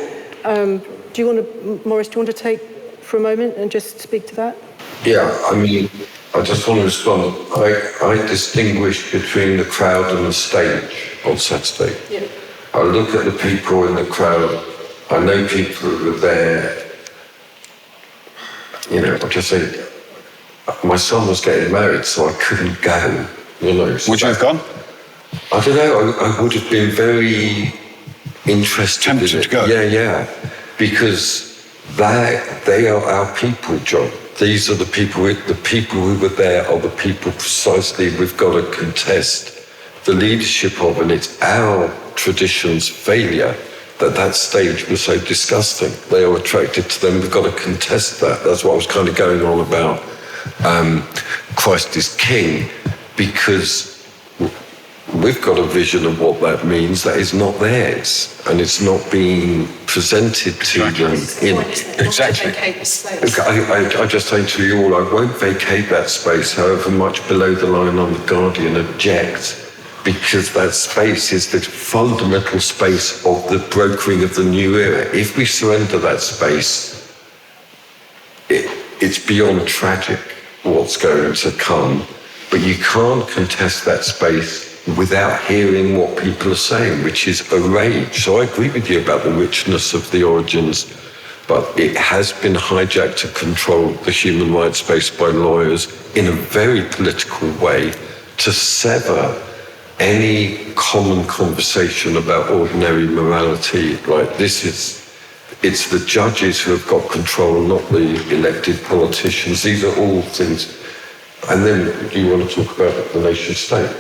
Do you want to, Maurice, do you want to take for a moment and just speak to that? Yeah, I mean, I just want to respond. I distinguish between the crowd and the stage on Saturday. Yeah. I look at the people in the crowd. I know people who were there. You know, I just say, my son was getting married, so I couldn't go. You know, would you have gone? I don't know. I would have been very interested in it. Tempted to go. Yeah, because they are our people, John. These are the people who were there are the people precisely we've got to contest the leadership of, and it's our tradition's failure that stage was so disgusting. They are attracted to them. We've got to contest that. That's what I was kind of going on about. Christ is King, because we've got a vision of what that means that is not theirs, and it's not being presented to them. Exactly. I just say to you all, I won't vacate that space, however much below the line on The Guardian object, because that space is the fundamental space of the brokering of the new era. If we surrender that space, it's beyond tragic what's going to come, but you can't contest that space without hearing what people are saying, which is a rage. So I agree with you about the richness of the origins, but it has been hijacked to control the human rights space by lawyers in a very political way to sever any common conversation about ordinary morality. Right? It's the judges who have got control, not the elected politicians. These are all things. And then do you want to talk about the nation state?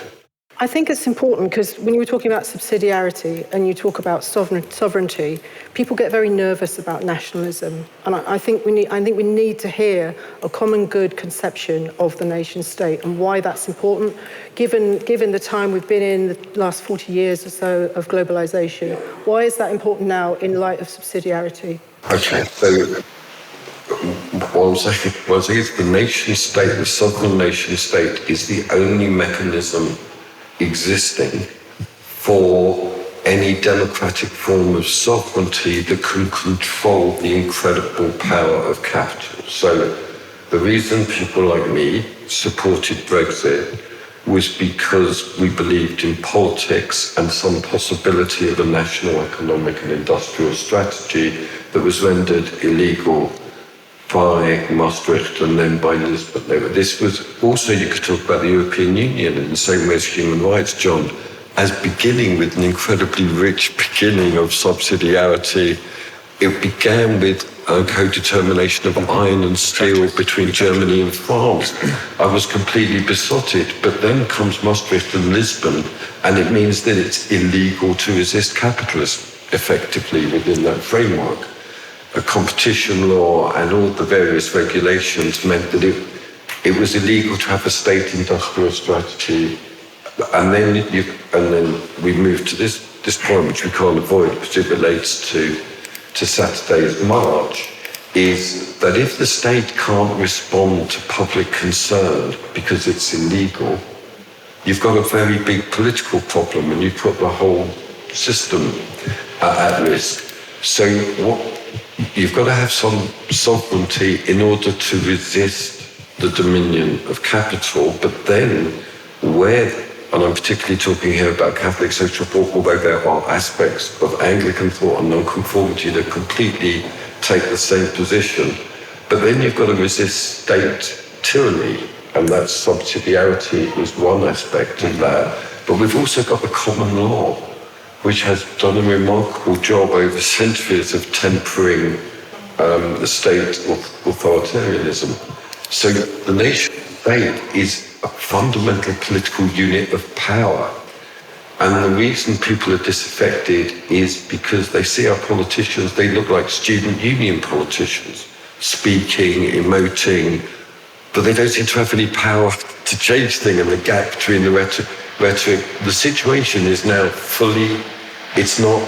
I think it's important because when you were talking about subsidiarity and you talk about sovereignty, people get very nervous about nationalism, and I think we need to hear a common good conception of the nation state and why that's important, given the time we've been in the last 40 years or so of globalization. Why is that important now in light of subsidiarity? Okay, so what I'm saying is the nation state, the sovereign nation state, is the only mechanism existing for any democratic form of sovereignty that can control the incredible power of capital. So the reason people like me supported Brexit was because we believed in politics and some possibility of a national economic and industrial strategy that was rendered illegal by Maastricht and then by Lisbon. This was also, you could talk about the European Union in the same way as human rights, John, as beginning with an incredibly rich beginning of subsidiarity. It began with a co-determination of iron and steel between Germany and France. I was completely besotted, but then comes Maastricht and Lisbon, and it means that it's illegal to resist capitalism effectively within that framework. A competition law and all the various regulations meant that it was illegal to have a state industrial strategy. And then we moved to this point, which we can't avoid because it relates to Saturday's march, is that if the state can't respond to public concern because it's illegal, you've got a very big political problem and you put the whole system at risk. So you've got to have some sovereignty in order to resist the dominion of capital, but then where, and I'm particularly talking here about Catholic social thought, although there are aspects of Anglican thought and non-conformity that completely take the same position. But then you've got to resist state tyranny, and that subsidiarity is one aspect of that. But we've also got the common law, which has done a remarkable job over centuries of tempering the state authoritarianism. So the nation state is a fundamental political unit of power. And the reason people are disaffected is because they see our politicians, they look like student union politicians, speaking, emoting, but they don't seem to have any power to change things, and the gap between the rhetoric. The situation is now fully, it's not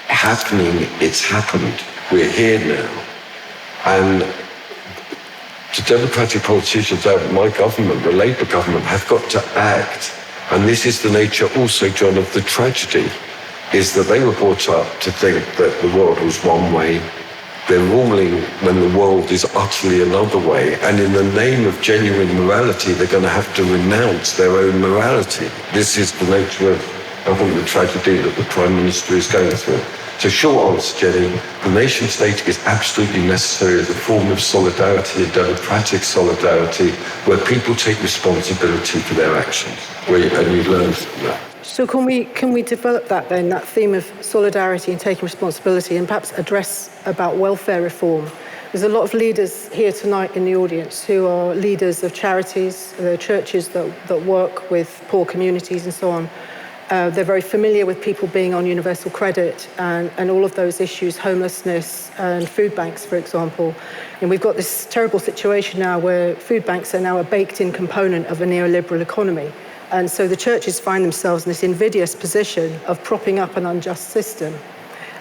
happening, it's happened. We're here now. And the Democratic politicians out of my government, the Labour government, have got to act. And this is the nature also, John, of the tragedy, is that they were brought up to think that the world was one way. They're ruling when the world is utterly another way. And in the name of genuine morality, they're going to have to renounce their own morality. This is the nature of, I think, the tragedy that the Prime Minister is going through. So short answer, Jenny, the nation state is absolutely necessary as a form of solidarity, a democratic solidarity, where people take responsibility for their actions. And you learn from that. So can we develop that then, that theme of solidarity and taking responsibility, and perhaps address about welfare reform? There's a lot of leaders here tonight in the audience who are leaders of charities, churches that work with poor communities and so on. They're very familiar with people being on universal credit and all of those issues, homelessness and food banks, for example. And we've got this terrible situation now where food banks are now a baked-in component of a neoliberal economy. And so the churches find themselves in this invidious position of propping up an unjust system.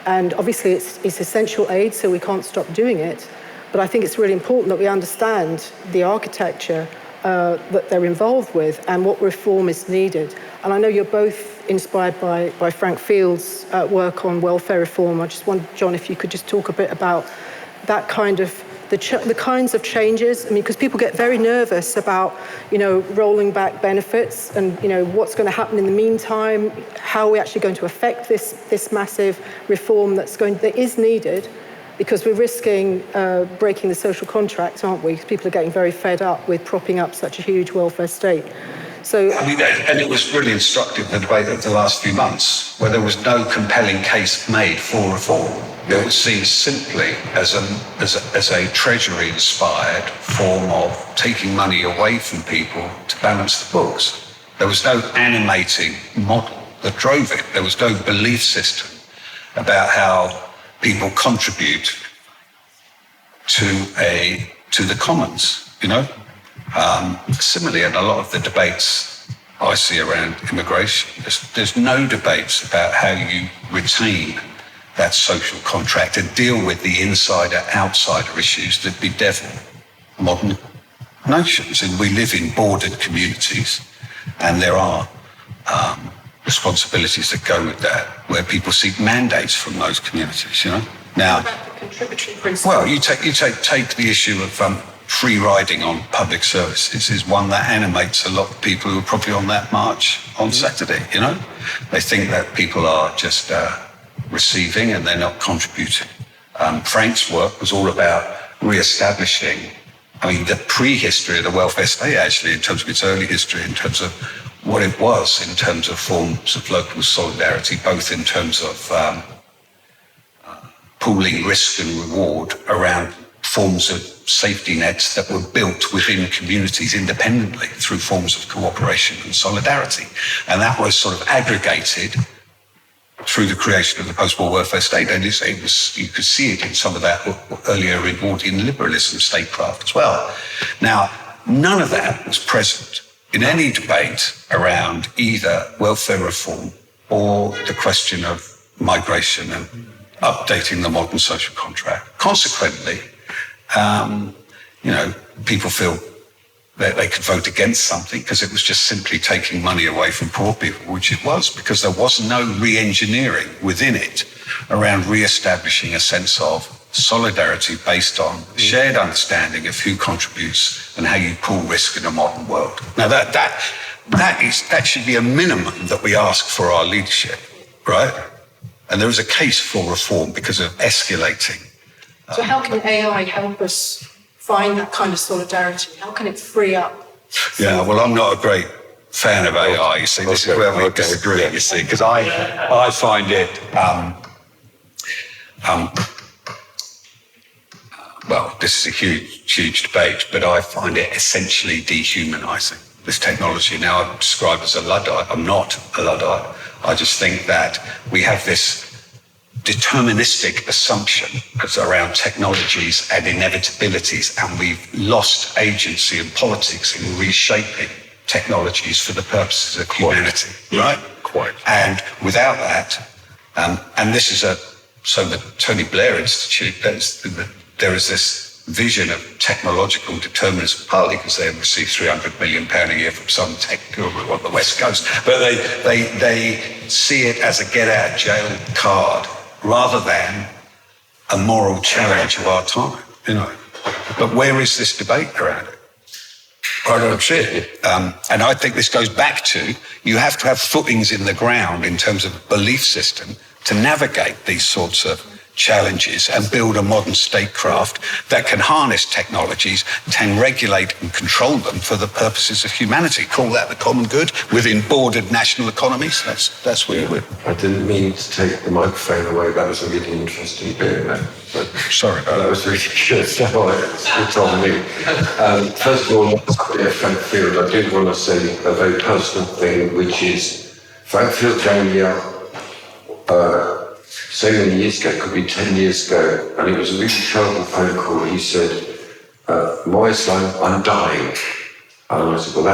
And obviously it's essential aid, so we can't stop doing it. But I think it's really important that we understand the architecture that they're involved with and what reform is needed. And I know you're both inspired by Frank Field's work on welfare reform. I just wonder, John, if you could just talk a bit about that kind of the kinds of changes. I mean, because people get very nervous about, rolling back benefits and, what's going to happen in the meantime, how are we actually going to affect this massive reform that is needed, because we're risking breaking the social contract, aren't we? Because people are getting very fed up with propping up such a huge welfare state. So, and it was really instructive, the debate of the last few months, where there was no compelling case made for reform. It was seen simply as a Treasury-inspired form of taking money away from people to balance the books. There was no animating model that drove it. There was no belief system about how people contribute to the commons, Similarly, in a lot of the debates I see around immigration, there's no debates about how you retain that social contract and deal with the insider-outsider issues that bedevil modern nations. And we live in bordered communities, and there are responsibilities that go with that, where people seek mandates from those communities, Now, what about the contributory principle? well, you take the issue of free riding on public services is one that animates a lot of people who are probably on that march on Saturday, They think that people are just receiving and they're not contributing. Frank's work was all about re-establishing, the prehistory of the welfare state, actually, in terms of its early history, in terms of what it was, in terms of forms of local solidarity, both in terms of pooling risk and reward around forms of safety nets that were built within communities independently through forms of cooperation and solidarity. And that was sort of aggregated through the creation of the post-war welfare state. And you could see it in some of that earlier Edwardian liberalism, statecraft as well. Now, none of that was present in any debate around either welfare reform or the question of migration and updating the modern social contract. Consequently, people feel that they could vote against something because it was just simply taking money away from poor people, which it was, because there was no re-engineering within it around re-establishing a sense of solidarity based on shared understanding of who contributes and how you pool risk in a modern world. Now, that that should be a minimum that we ask for our leadership, right? And there is a case for reform because of escalating. So how can AI help us find that kind of solidarity? How can it free up? Yeah, well, I'm not a great fan of AI, you see. This is where we disagree, you see, because I find it, well, this is a huge debate, but I find it essentially dehumanizing, this technology. Now, I'm described as a Luddite. I'm not a Luddite. I just think that we have this deterministic assumption around technologies and inevitabilities, and we've lost agency in politics in reshaping technologies for the purposes of humanity, right? Quite. And without that, and this is the Tony Blair Institute, there is this vision of technological determinism, partly because they receive £300 million a year from some tech guru on the West Coast, but they see it as a get-out-of-jail card rather than a moral challenge of our time, you know. But where is this debate around it? I don't see it. And I think this goes back to, you have to have footings in the ground in terms of belief system to navigate these sorts of challenges and build a modern statecraft that can harness technologies, can regulate and control them for the purposes of humanity. Call that the common good within bordered national economies. That's where we're. I didn't mean to take the microphone away. That was a really interesting bit. But sorry about that. Was really good. It's on me. First of all, Frank Field, I did want to say a very personal thing, which is Frank Field rang me up so many years ago, it could be 10 years ago, and it was a really terrible phone call. He said, Maurice, I'm dying. And I said, well,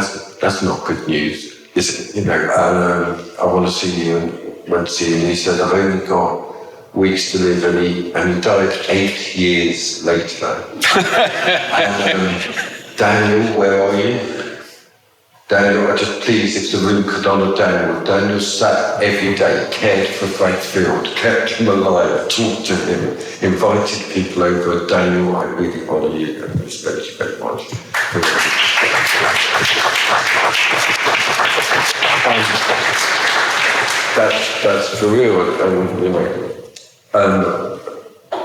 that's not good news, is it? You know, and I want to see you, and went to see him. And he said, I've only got weeks to live, and he died 8 years later. Daniel, where are you? Daniel, I just please, if the room could honour Daniel. Daniel sat every day, cared for Frank Field, kept him alive, talked to him, invited people over. Daniel, I really honour you and respect you very much. That's for real, and you know.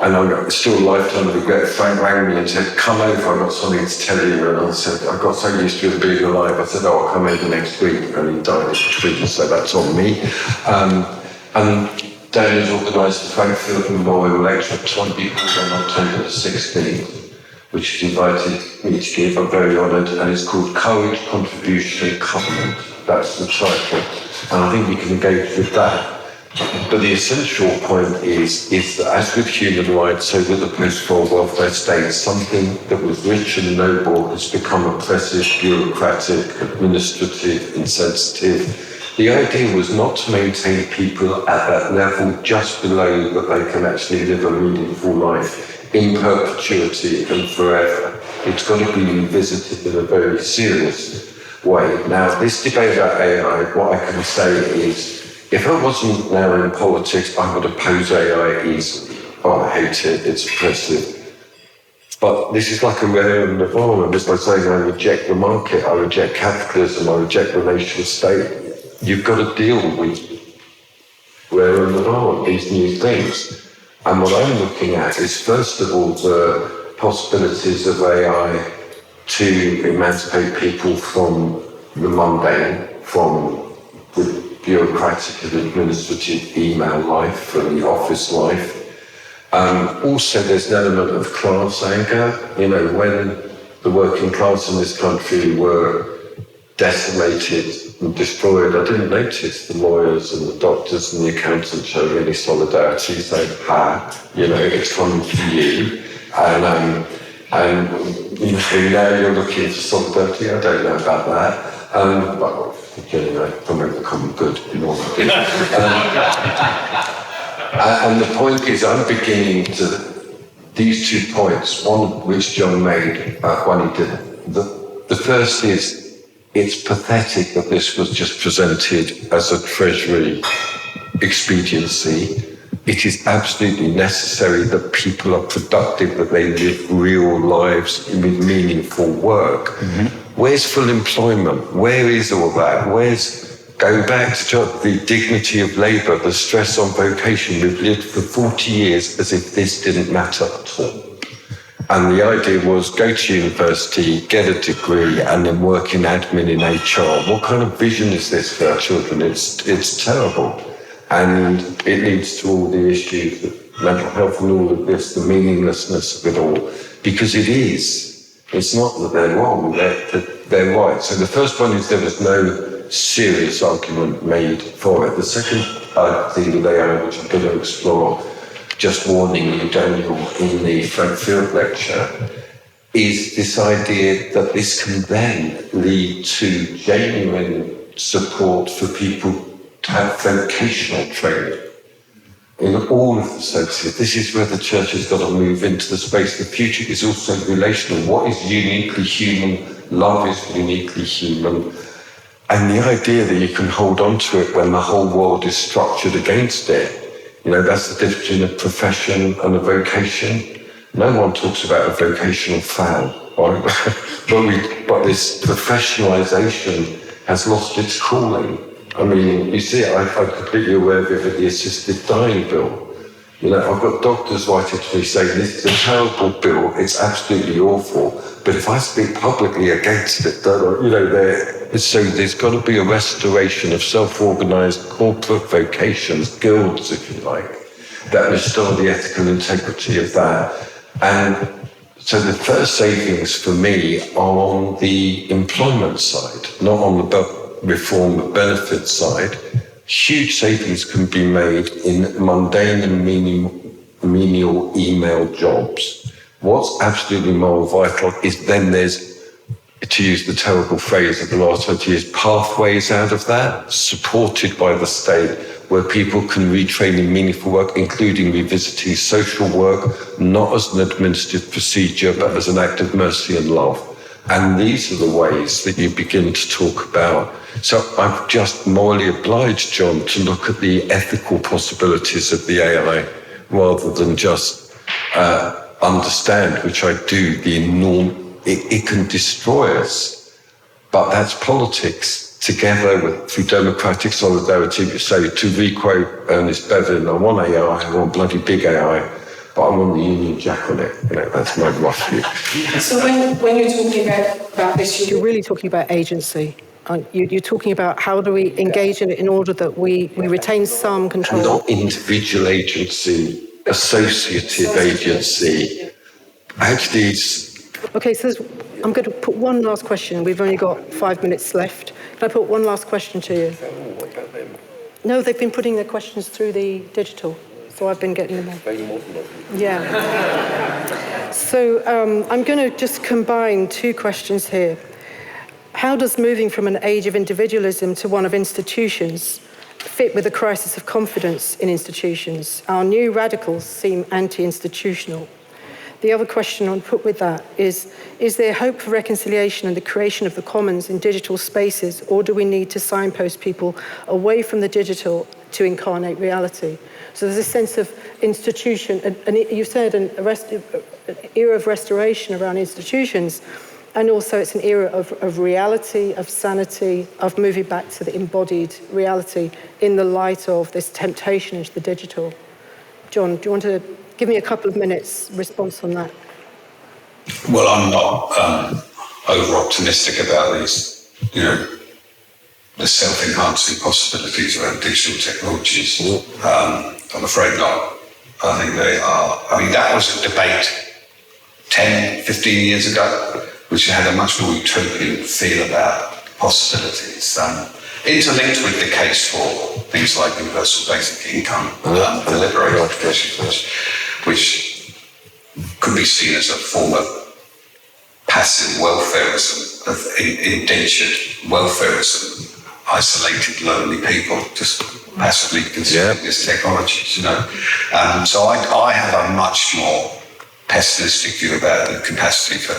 And I'm still a lifetime of regret. Frank rang me and said, come over, I've got something to tell you. And I said, I got so used to him being alive. I said, I'll come over next week. And he died in prison, so that's on me. And Daniel's organised the Frank Field Memorial Lecture at 20 people on October the 16th, which he's invited me to give. I'm very honoured. And it's called Courage, Contribution and Covenant. That's the title. And I think we can engage with that. But the essential point is that as with human rights, so with the post-war welfare state, something that was rich and noble has become oppressive, bureaucratic, administrative, insensitive. The idea was not to maintain people at that level just below that they can actually live a meaningful life in perpetuity and forever. It's got to be revisited in a very serious way. Now, this debate about AI, what I can say is, if I wasn't now in politics, I would oppose AI easily. Oh, I hate it, it's oppressive. But this is like a rare and nirvana. It's like saying I reject the market, I reject capitalism, I reject the nation state. You've got to deal with rare and nirvana, these new things. And what I'm looking at is, first of all, the possibilities of AI to emancipate people from the mundane, from the bureaucratic and administrative email life, from the office life. Also, there's an element of class anger. You know, when the working class in this country were decimated and destroyed, I didn't notice the lawyers and the doctors and the accountants showing any solidarity, saying, you know, it's coming to you. And you know, now you're looking for solidarity. I don't know about that. But, you know, promote the common good in all of it. And the point is, I'm beginning to, these 2 points, one which Jon made, one he didn't. The first is, it's pathetic that this was just presented as a Treasury expediency. It is absolutely necessary that people are productive, that they live real lives with meaningful work. Mm-hmm. Where's full employment? Where is all that? Where's going back to the dignity of labour, the stress on vocation? We've lived for 40 years as if this didn't matter at all. And the idea was go to university, get a degree, and then work in admin in HR. What kind of vision is this for our children? It's terrible. And it leads to all the issues of mental health and all of this, the meaninglessness of it all. Because it is. It's not that they're wrong, they're right. So the first one is there was no serious argument made for it. The second thing with AI, which I'm going to explore, just warning you, Daniel, in the Frankfurt lecture, is this idea that this can then lead to genuine support for people to have vocational training in all of the senses. This is where the church has got to move into the space. The future is also relational. What is uniquely human? Love is uniquely human. And the idea that you can hold on to it when the whole world is structured against it, that's the difference between a profession and a vocation. No one talks about a vocational fan, right? but this professionalisation has lost its calling. I mean, you see it, I'm completely aware of it with the assisted dying bill. I've got doctors writing to me saying this is a terrible bill, it's absolutely awful, but if I speak publicly against it, so there's got to be a restoration of self-organised corporate vocations, guilds, if you like, that restore the ethical integrity of that. And so the first savings for me are on the employment side, not on the reform benefits side. Huge savings can be made in mundane and menial email jobs. What's absolutely more vital is then there's, to use the terrible phrase of the last 20 years, pathways out of that, supported by the state, where people can retrain in meaningful work, including revisiting social work, not as an administrative procedure, but as an act of mercy and love. And these are the ways that you begin to talk about. So I'm just morally obliged, John, to look at the ethical possibilities of the AI rather than just understand, which I do, it can destroy us. But that's politics together through democratic solidarity. So to re-quote Ernest Bevin, I want AI, I want bloody big AI, but I want the Union Jack on it. That's my rough view. So when you're talking about this, you're really talking about agency. You're talking about how do we engage in it in order that we retain some control. And not individual agency, associative agency. Actually, it's... Okay, so I'm going to put one last question. We've only got 5 minutes left. Can I put one last question to you? No, they've been putting their questions through the digital. So I've been getting them all. Yeah. So I'm going to just combine two questions here. How does moving from an age of individualism to one of institutions fit with the crisis of confidence in institutions? Our new radicals seem anti-institutional. The other question I'll put with that is there hope for reconciliation and the creation of the commons in digital spaces, or do we need to signpost people away from the digital to incarnate reality? So there's a sense of institution, and you said an era of restoration around institutions, and also it's an era of reality, of sanity, of moving back to the embodied reality in the light of this temptation into the digital. John, do you want to give me a couple of minutes response on that? Well, I'm not over-optimistic about these, the self-enhancing possibilities around digital technologies. I'm afraid not. I think they are. That was a debate 10, 15 years ago, which had a much more utopian feel about possibilities, interlinked with the case for things like universal basic income, the liberation traditions, which could be seen as a form of passive welfarism, of indentured welfarism, isolated, lonely people, just passively consuming this technology, So I have a much more pessimistic view about the capacity for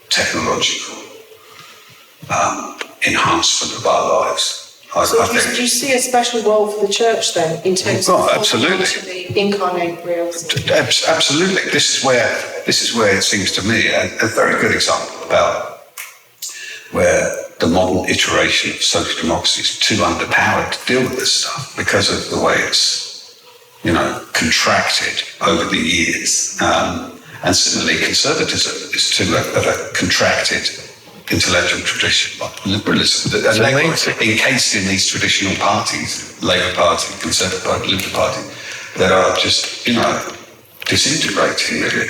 technological enhancement of our lives. Do you see a special role for the church then in terms of absolutely the incarnate reality? Absolutely. This is where it seems to me a very good example about the modern iteration of social democracy is too underpowered to deal with this stuff because of the way it's, contracted over the years. And similarly, conservatism is too of a contracted intellectual tradition, like liberalism. And they were encased in these traditional parties, Labour Party, Conservative Party, Liberal Party, that are just, disintegrating, really.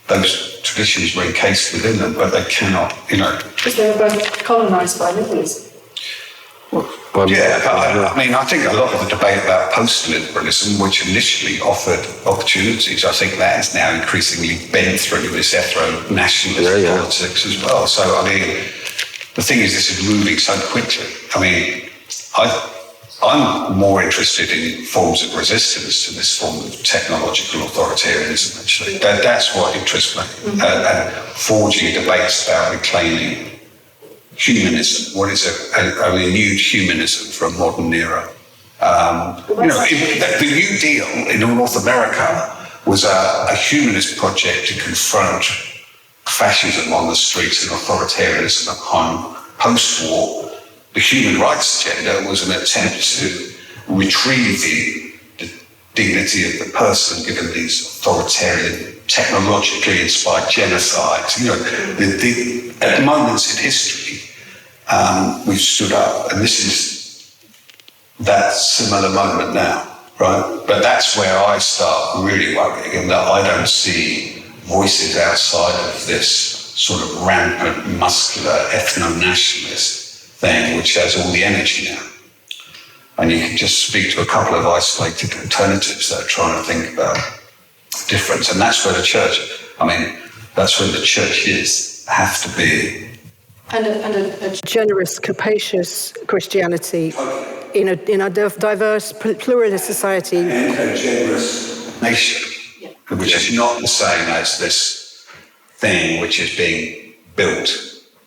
Those traditions were encased within them, but they cannot, Because they were both colonised by liberalism. I think a lot of the debate about post-liberalism, which initially offered opportunities, I think that is now increasingly bent through this ethno-nationalist politics as well. So, the thing is, this is moving so quickly. I'm more interested in forms of resistance to this form of technological authoritarianism, actually. That's what interests me. And forging debates about reclaiming humanism. What is a renewed humanism for a modern era? The New Deal in North America was a humanist project to confront fascism on the streets and authoritarianism at home. Post-war, the human rights agenda was an attempt to retrieve the dignity of the person given these authoritarian, technologically inspired genocides. At moments in history, we've stood up, and this is that similar moment now, right? But that's where I start really worrying, in that I don't see voices outside of this sort of rampant, muscular, ethno-nationalist thing, which has all the energy now. And you can just speak to a couple of isolated alternatives that are trying to think about difference. And that's where the churches have to be. And a generous, capacious Christianity in a diverse, pluralist society. And a generous nation, which is not the same as this thing which is being built,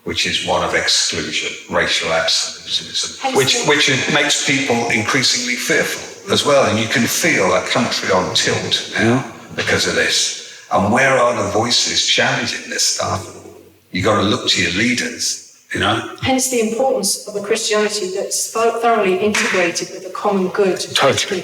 which is one of exclusion, racial absolutism, which makes people increasingly fearful as well. And you can feel a country on tilt now because of this. And where are the voices challenging this stuff? You got to look to your leaders, Hence the importance of a Christianity that's thoroughly integrated with the common good. Totally.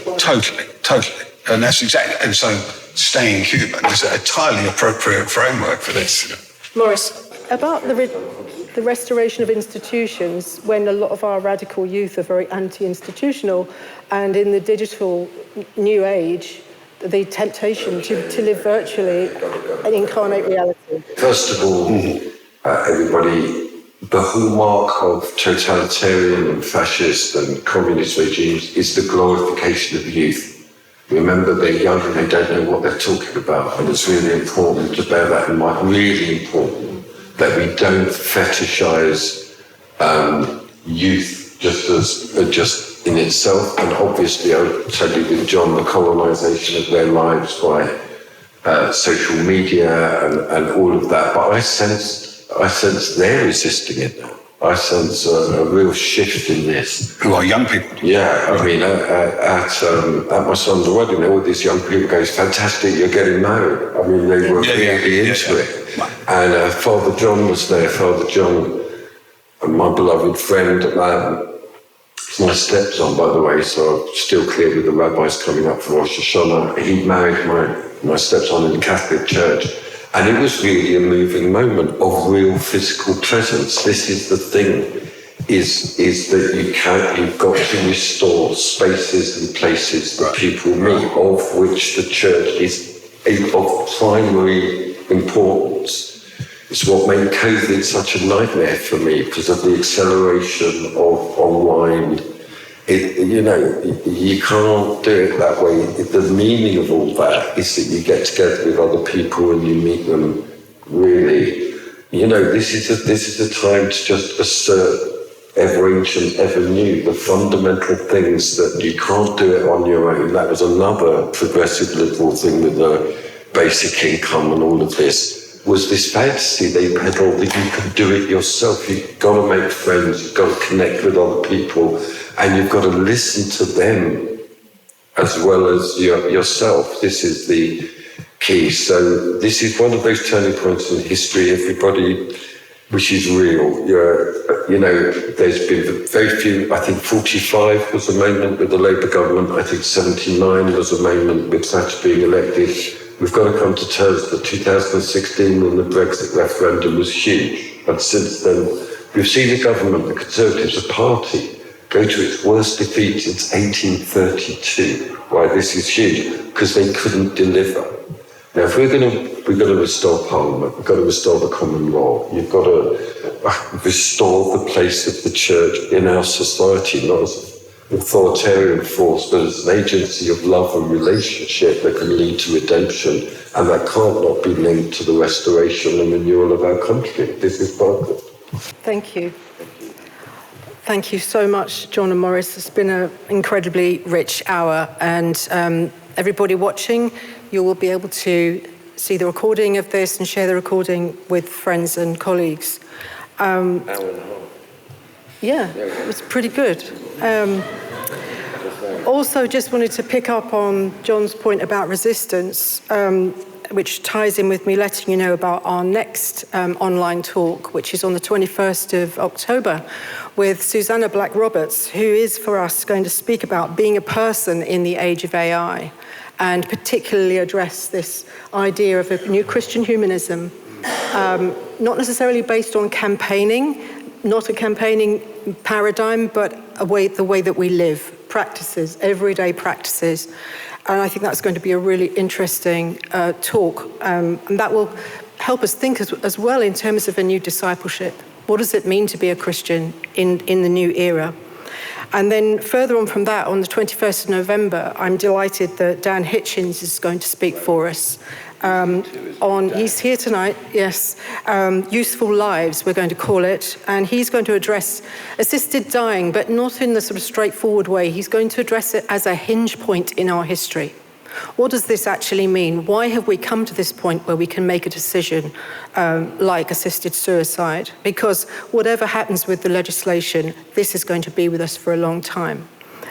And that's exactly. And so, staying human is an entirely appropriate framework for this. Maurice, about the restoration of institutions, when a lot of our radical youth are very anti-institutional, and in the digital new age, the temptation to live virtually and incarnate reality. First of all, everybody, the hallmark of totalitarian and fascist and communist regimes is the glorification of youth. Remember, they're young and they don't know what they're talking about, and it's really important to bear that in mind, really important, that we don't fetishize youth just in itself. And obviously, I totally with Jon, the colonization of their lives by social media and all of that. But I sense they're resisting it now. I sense a real shift in this. Who are young people? Yeah, at my son's wedding, all these young people go, "It's fantastic, you're getting married." They were really into it. And Father Jon was there. Father Jon, my beloved friend, my stepson, by the way, so I'm still clear with the rabbis coming up for Rosh Hashanah. He married my stepson in the Catholic Church. And it was really a moving moment of real physical presence. This is the thing, is that you've got to restore spaces and places that people meet, of which the church is of primary importance. It's what made COVID such a nightmare for me, because of the acceleration of online. You can't do it that way. The meaning of all that is that you get together with other people and you meet them. Really, this is a time to just assert ever ancient, ever new, the fundamental things that you can't do it on your own. That was another progressive liberal thing with the basic income and all of this. Was this fantasy they peddled that you can do it yourself. You've got to make friends, you've got to connect with other people, and you've got to listen to them as well as yourself. This is the key. So this is one of those turning points in history. Everybody which is real. You know, there's been very few, I think 45 was a moment with the Labour government, I think 79 was a moment with Thatcher being elected. We've got to come to terms that 2016 and the Brexit referendum was huge. And since then, we've seen the government, the Conservatives, a party, go to its worst defeat since 1832. Right, this is huge, because they couldn't deliver. Now, if we're going to restore Parliament, we've got to restore the common law. You've got to restore the place of the church in our society, not as an authoritarian force, but as an agency of love and relationship that can lead to redemption, and that can't not be linked to the restoration and renewal of our country. This is Barclay. Thank you. Thank you so much, Jon and Maurice. It's been an incredibly rich hour, and everybody watching, you will be able to see the recording of this and share the recording with friends and colleagues. Hour and a half. Yeah, it was pretty good. Also, just wanted to pick up on Jon's point about resistance, which ties in with me letting you know about our next online talk, which is on the 21st of October, with Susanna Black-Roberts, who is, for us, going to speak about being a person in the age of AI, and particularly address this idea of a new Christian humanism, not necessarily based on campaigning, not a campaigning paradigm, but the way that we live, practices, everyday practices. And I think that's going to be a really interesting talk. And that will help us think as well in terms of a new discipleship. What does it mean to be a Christian in the new era? And then further on from that, on the 21st of November, I'm delighted that Dan Hitchens is going to speak for us he's here tonight, yes, Useful Lives, we're going to call it, and he's going to address assisted dying, but not in the sort of straightforward way. He's going to address it as a hinge point in our history. What does this actually mean? Why have we come to this point where we can make a decision like assisted suicide? Because whatever happens with the legislation, this is going to be with us for a long time.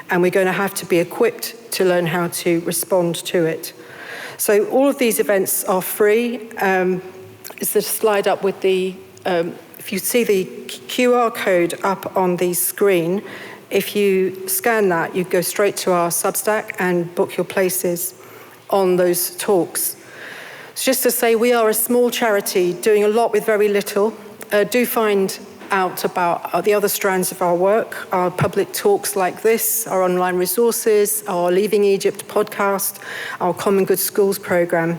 And we're going to have to be equipped to learn how to respond to it. So all of these events are free. Is the slide up with the, if you see the QR code up on the screen, if you scan that, you go straight to our Substack and book your places on those talks. So just to say, we are a small charity doing a lot with very little. Do find out about the other strands of our work, our public talks like this, our online resources, our Leaving Egypt podcast, our Common Good Schools programme.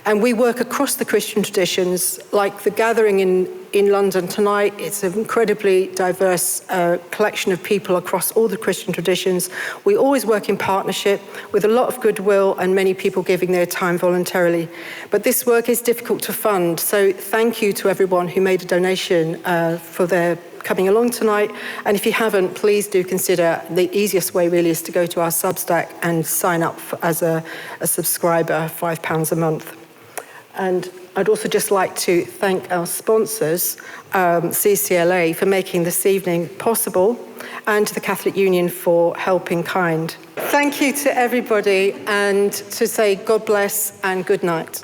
And we work across the Christian traditions, like the gathering in London tonight. It's an incredibly diverse collection of people across all the Christian traditions. We always work in partnership with a lot of goodwill and many people giving their time voluntarily. But this work is difficult to fund, so thank you to everyone who made a donation for their coming along tonight. And if you haven't, please do consider the easiest way really is to go to our Substack and sign up as a subscriber, £5 a month. And I'd also just like to thank our sponsors, CCLA, for making this evening possible, and to the Catholic Union for helping kind. Thank you to everybody, and to say God bless and good night.